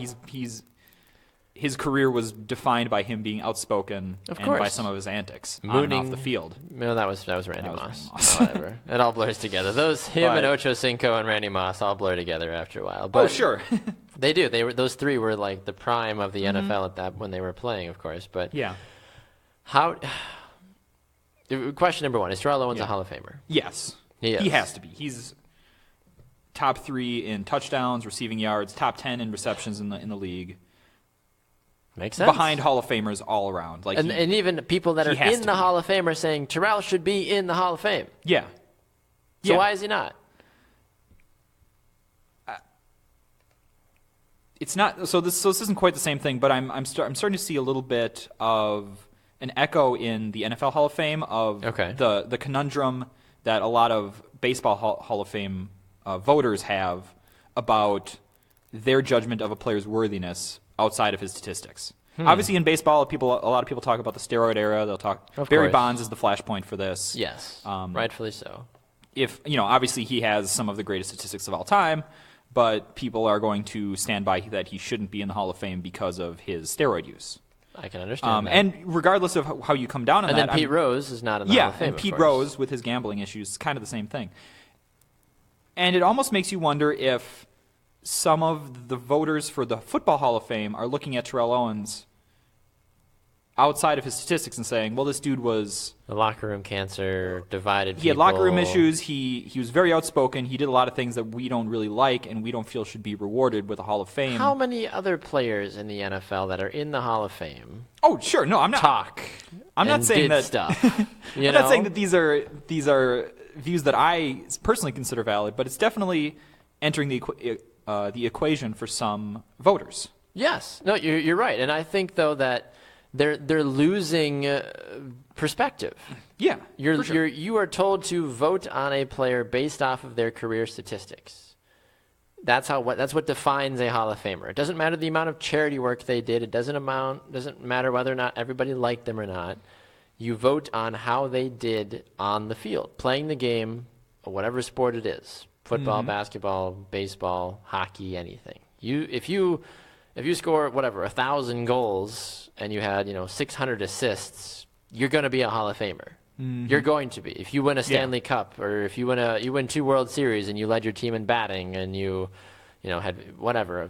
Speaker 2: his career was defined by him being outspoken and by some of his antics on and off the field.
Speaker 1: No, that was Randy Moss. Whatever. It all blurs together. And Ocho Cinco and Randy Moss all blur together after a while. But
Speaker 2: sure.
Speaker 1: They do. Those three were the prime of the NFL when they were playing, of course. But question number one, is Terrell Owens a Hall of Famer?
Speaker 2: Yes. He has to be. He's top 3 in touchdowns, receiving yards, top 10 in receptions in the league.
Speaker 1: Makes sense.
Speaker 2: Behind Hall of Famers all around.
Speaker 1: And even people that are in the Hall of Fame are saying Terrell should be in the Hall of Fame.
Speaker 2: Yeah.
Speaker 1: So why is he not?
Speaker 2: It's not. So this isn't quite the same thing, but I'm starting to see a little bit of an echo in the NFL Hall of Fame of the conundrum that a lot of baseball Hall of Fame voters have about their judgment of a player's worthiness outside of his statistics. Obviously, in baseball, a lot of people talk about the steroid era. They'll talk. Barry Bonds is the flashpoint for this.
Speaker 1: Yes, rightfully so.
Speaker 2: Obviously he has some of the greatest statistics of all time, but people are going to stand by that he shouldn't be in the Hall of Fame because of his steroid use.
Speaker 1: I can understand that.
Speaker 2: And regardless of how you come down on that,
Speaker 1: and then Pete Rose is not in the Hall of Fame.
Speaker 2: And Pete Rose with his gambling issues is kind of the same thing. And it almost makes you wonder if some of the voters for the Football Hall of Fame are looking at Terrell Owens outside of his statistics and saying, well, this dude was...
Speaker 1: The locker room cancer, divided people.
Speaker 2: He had locker room issues. He was very outspoken. He did a lot of things that we don't really like and we don't feel should be rewarded with a Hall of Fame.
Speaker 1: How many other players in the NFL that are in the Hall of Fame...
Speaker 2: Oh, sure. No, I'm not... I'm not saying that...
Speaker 1: stuff.
Speaker 2: I'm not saying that these are views that I personally consider valid, but it's definitely entering the equation for some voters.
Speaker 1: Yes. No, you're right. And I think, though, that they're losing perspective.
Speaker 2: Yeah, for sure.
Speaker 1: You are told to vote on a player based off of their career statistics. That's what defines a Hall of Famer. It doesn't matter the amount of charity work they did. It doesn't matter whether or not everybody liked them or not. You vote on how they did on the field, playing the game, or whatever sport it is. Football, basketball, baseball, hockey, anything. If you score 1,000 goals and you had 600 assists, you're going to be a Hall of Famer. You're going to be. If you win a Stanley Cup, or if you win 2 World Series and you led your team in batting and you had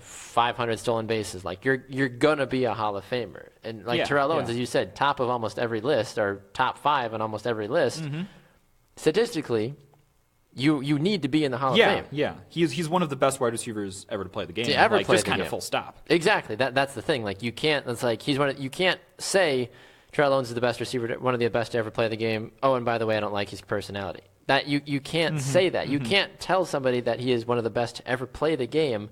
Speaker 1: 500 stolen bases, you're going to be a Hall of Famer. And Terrell Owens, as you said, top of almost every list, or top 5 on almost every list. Statistically, you need to be in the Hall of Fame.
Speaker 2: Yeah, he's one of the best wide receivers ever to play the game.
Speaker 1: To ever play
Speaker 2: just
Speaker 1: the
Speaker 2: kind
Speaker 1: game.
Speaker 2: of full stop.
Speaker 1: Exactly. That's the thing. You can't. It's you can't say Terrell Owens is the best receiver, one of the best to ever play the game. Oh, and by the way, I don't like his personality. That you can't say that. You can't tell somebody that he is one of the best to ever play the game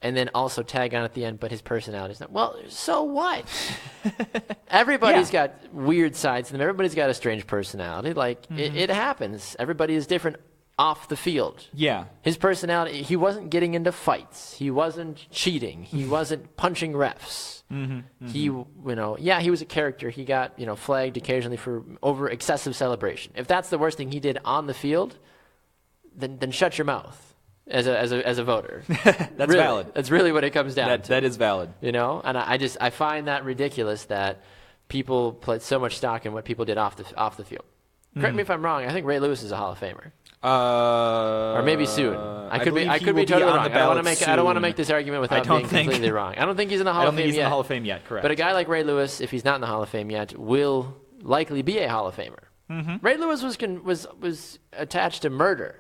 Speaker 1: and then also tag on at the end, but his personality's not. Well, so what? Everybody's got weird sides to them. Everybody's got a strange personality. Like, it happens. Everybody is different off the field.
Speaker 2: Yeah.
Speaker 1: His personality, he wasn't getting into fights. He wasn't cheating. He wasn't punching refs. He, he was a character. He got, flagged occasionally for over excessive celebration. If that's the worst thing he did on the field, then shut your mouth. As a voter.
Speaker 2: That's really valid.
Speaker 1: That's really what it comes down to.
Speaker 2: That is valid.
Speaker 1: And I find that ridiculous that people put so much stock in what people did off the field. Correct me if I'm wrong. I think Ray Lewis is a Hall of Famer. Or maybe soon. I could be totally wrong. I don't want to make this argument without being completely wrong. I don't think he's in the Hall of Fame yet.
Speaker 2: I don't think he's in the Hall of Fame yet, correct.
Speaker 1: But a guy like Ray Lewis, if he's not in the Hall of Fame yet, will likely be a Hall of Famer. Ray Lewis was attached to murder.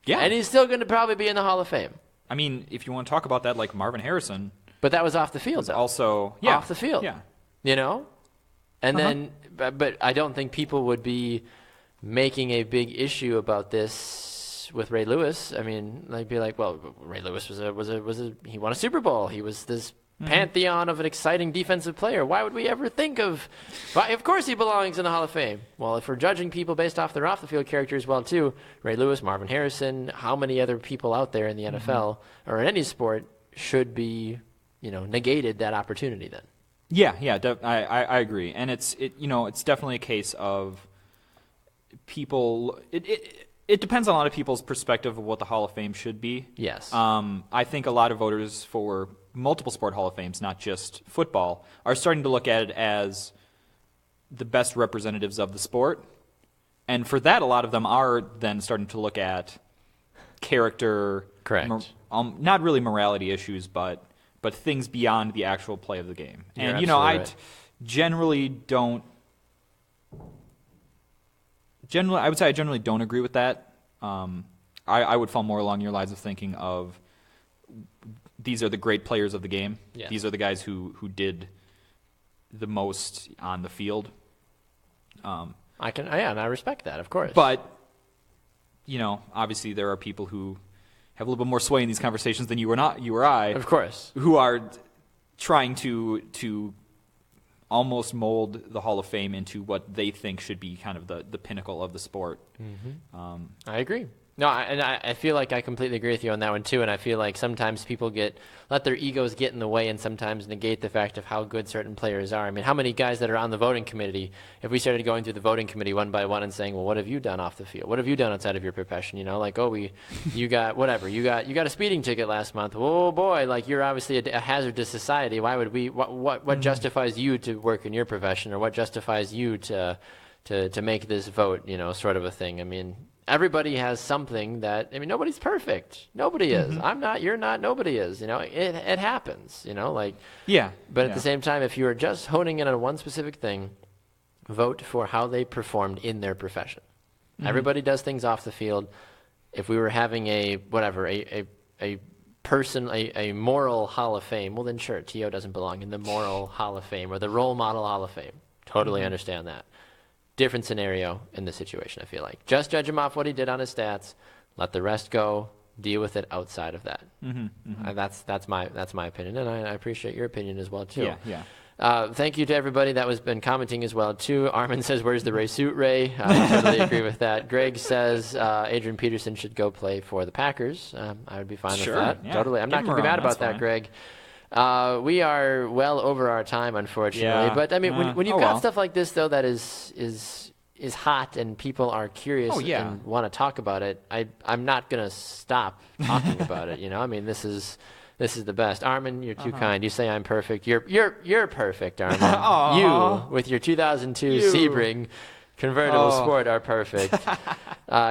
Speaker 2: Yeah.
Speaker 1: And he's still going to probably be in the Hall of Fame.
Speaker 2: I mean, if you want to talk about that, like Marvin Harrison.
Speaker 1: But that was off the field, though.
Speaker 2: Also,
Speaker 1: off the field.
Speaker 2: Yeah.
Speaker 1: And then, but I don't think people would be making a big issue about this with Ray Lewis. I mean, they'd be like, well, Ray Lewis he won a Super Bowl. He was this pantheon of an exciting defensive player. Why would we ever think of course he belongs in the Hall of Fame. Well, if we're judging people based off their off the field character as well too, Ray Lewis, Marvin Harrison, how many other people out there in the NFL or in any sport should be, negated that opportunity then?
Speaker 2: I agree. And it's definitely a case of people it depends on a lot of people's perspective of what the Hall of Fame should be.
Speaker 1: Yes.
Speaker 2: I think a lot of voters for multiple sport Hall of Fames, not just football, are starting to look at it as the best representatives of the sport. And for that, a lot of them are then starting to look at character,
Speaker 1: correct,
Speaker 2: not really morality issues, but things beyond the actual play of the game.
Speaker 1: You're
Speaker 2: and
Speaker 1: right.
Speaker 2: generally don't. I would say I generally don't agree with that. I would fall more along your lines of thinking of these are the great players of the game.
Speaker 1: Yeah.
Speaker 2: These are the guys who did the most on the field.
Speaker 1: And I respect that, of course.
Speaker 2: But obviously there are people who have a little bit more sway in these conversations than you or I.
Speaker 1: Of course.
Speaker 2: Who are trying to almost mold the Hall of Fame into what they think should be kind of the pinnacle of the sport.
Speaker 1: I agree. No, I feel like I completely agree with you on that one too, and I feel like sometimes people let their egos get in the way and sometimes negate the fact of how good certain players are. I mean, how many guys that are on the voting committee, if we started going through the voting committee one by one and saying, well, what have you done off the field? What have you done outside of your profession? You got whatever. You got a speeding ticket last month. Oh boy, like you're obviously a hazard to society. Why would we, what justifies you to work in your profession, or what justifies you to make this vote, sort of a thing. I mean, everybody has something nobody's perfect. Nobody is. I'm not, you're not, nobody is. It happens,
Speaker 2: Yeah.
Speaker 1: But at the same time, if you are just honing in on one specific thing, vote for how they performed in their profession. Everybody does things off the field. If we were having a moral Hall of Fame, well then sure, T.O. doesn't belong in the moral Hall of Fame or the role model Hall of Fame. Totally understand that. Different scenario in this situation, I feel like. Just judge him off what he did on his stats. Let the rest go. Deal with it outside of that. That's my opinion, and I appreciate your opinion as well too.
Speaker 2: Yeah.
Speaker 1: Thank you to everybody that was been commenting as well too. Armin says, "Where's the Ray suit, Ray?" I totally agree with that. Greg says Adrian Peterson should go play for the Packers. I would be fine with that.
Speaker 2: Yeah.
Speaker 1: Totally. I'm not going to be mad about that, Greg. We are well over our time, unfortunately.
Speaker 2: Yeah.
Speaker 1: But I mean, when you've got stuff like this, though, that is hot and people are curious and want to talk about it, I'm not gonna stop talking about it. I mean, this is the best. Armin, you're too kind. You say I'm perfect. You're perfect, Armin. You with your 2002 Sebring convertible sport are perfect.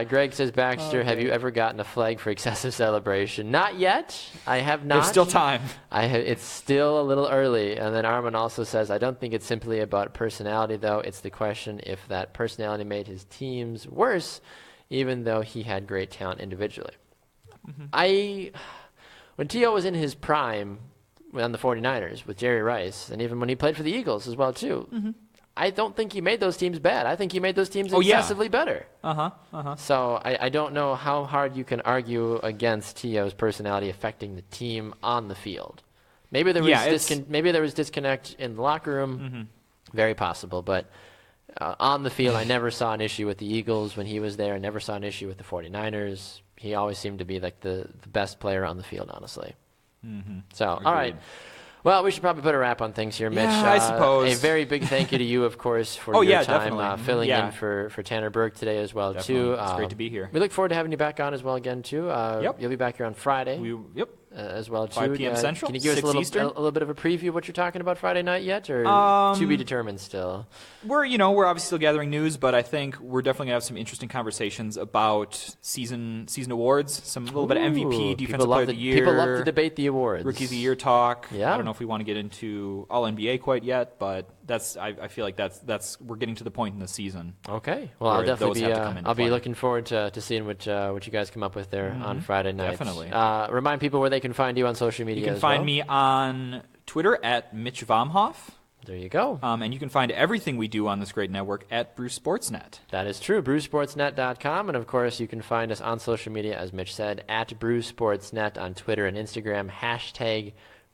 Speaker 1: Greg says, Baxter, have you ever gotten a flag for excessive celebration? Not yet. I have not.
Speaker 2: There's still time.
Speaker 1: It's still a little early. And then Armin also says, I don't think it's simply about personality, though. It's the question if that personality made his teams worse, even though he had great talent individually. When T.O. was in his prime on the 49ers with Jerry Rice, and even when he played for the Eagles as well, too, I don't think he made those teams bad. I think he made those teams excessively better. So I don't know how hard you can argue against T.O.'s personality affecting the team on the field. Maybe there was disconnect in the locker room. Very possible, but on the field, I never saw an issue with the Eagles when he was there. I never saw an issue with the 49ers. He always seemed to be like the best player on the field, honestly. So, all right. Well, we should probably put a wrap on things here, Mitch.
Speaker 2: Yeah, I suppose.
Speaker 1: A very big thank you to you, of course, for your time filling in for Tanner Berg today as well, too.
Speaker 2: It's great to be here.
Speaker 1: We look forward to having you back on as well again, too. You'll be back here on Friday. As well, too.
Speaker 2: 5 p.m. Central.
Speaker 1: Can you give us a little bit of a preview of what you're talking about Friday night yet, or to be determined still?
Speaker 2: We're obviously still gathering news, but I think we're definitely gonna have some interesting conversations about season awards, a little bit of MVP, defensive player of the year.
Speaker 1: People love to debate the awards.
Speaker 2: Rookie of the year talk.
Speaker 1: Yeah.
Speaker 2: I don't know if we want to get into All NBA quite yet, but I feel like that's we're getting to the point in the season.
Speaker 1: Okay. Well, I'll definitely be looking forward to seeing what you guys come up with there on Friday night.
Speaker 2: Definitely.
Speaker 1: Remind people where they can find you on social media.
Speaker 2: You can find me on Twitter at Mitch Vomhoff.
Speaker 1: There you go.
Speaker 2: And you can find everything we do on this great network at Bruce Sportsnet.
Speaker 1: That is true, BruceSportsNet.com. And, of course, you can find us on social media, as Mitch said, at Bruce Sportsnet on Twitter and Instagram,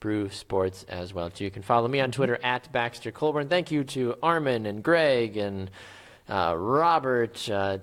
Speaker 1: #BruceSports as well. You can follow me on Twitter at Baxter Colburn. Thank you to Armin and Greg and Robert,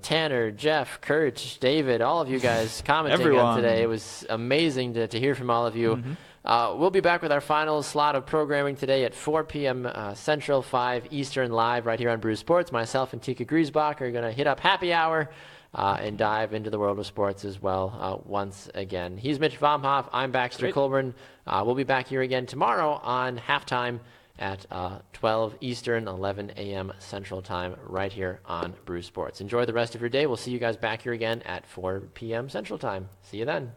Speaker 1: Tanner, Jeff, Kurt, David, all of you guys commenting on today. It was amazing to hear from all of you. We'll be back with our final slot of programming today at 4 p.m. Central, 5 Eastern, live right here on Bruce Sports. Myself and Tika Griesbach are going to hit up happy hour and dive into the world of sports as well once again. He's Mitch Vomhoff. I'm Baxter Colburn. We'll be back here again tomorrow on halftime at 12 Eastern, 11 a.m. Central Time, right here on Bruce Sports. Enjoy the rest of your day. We'll see you guys back here again at 4 p.m. Central Time. See you then.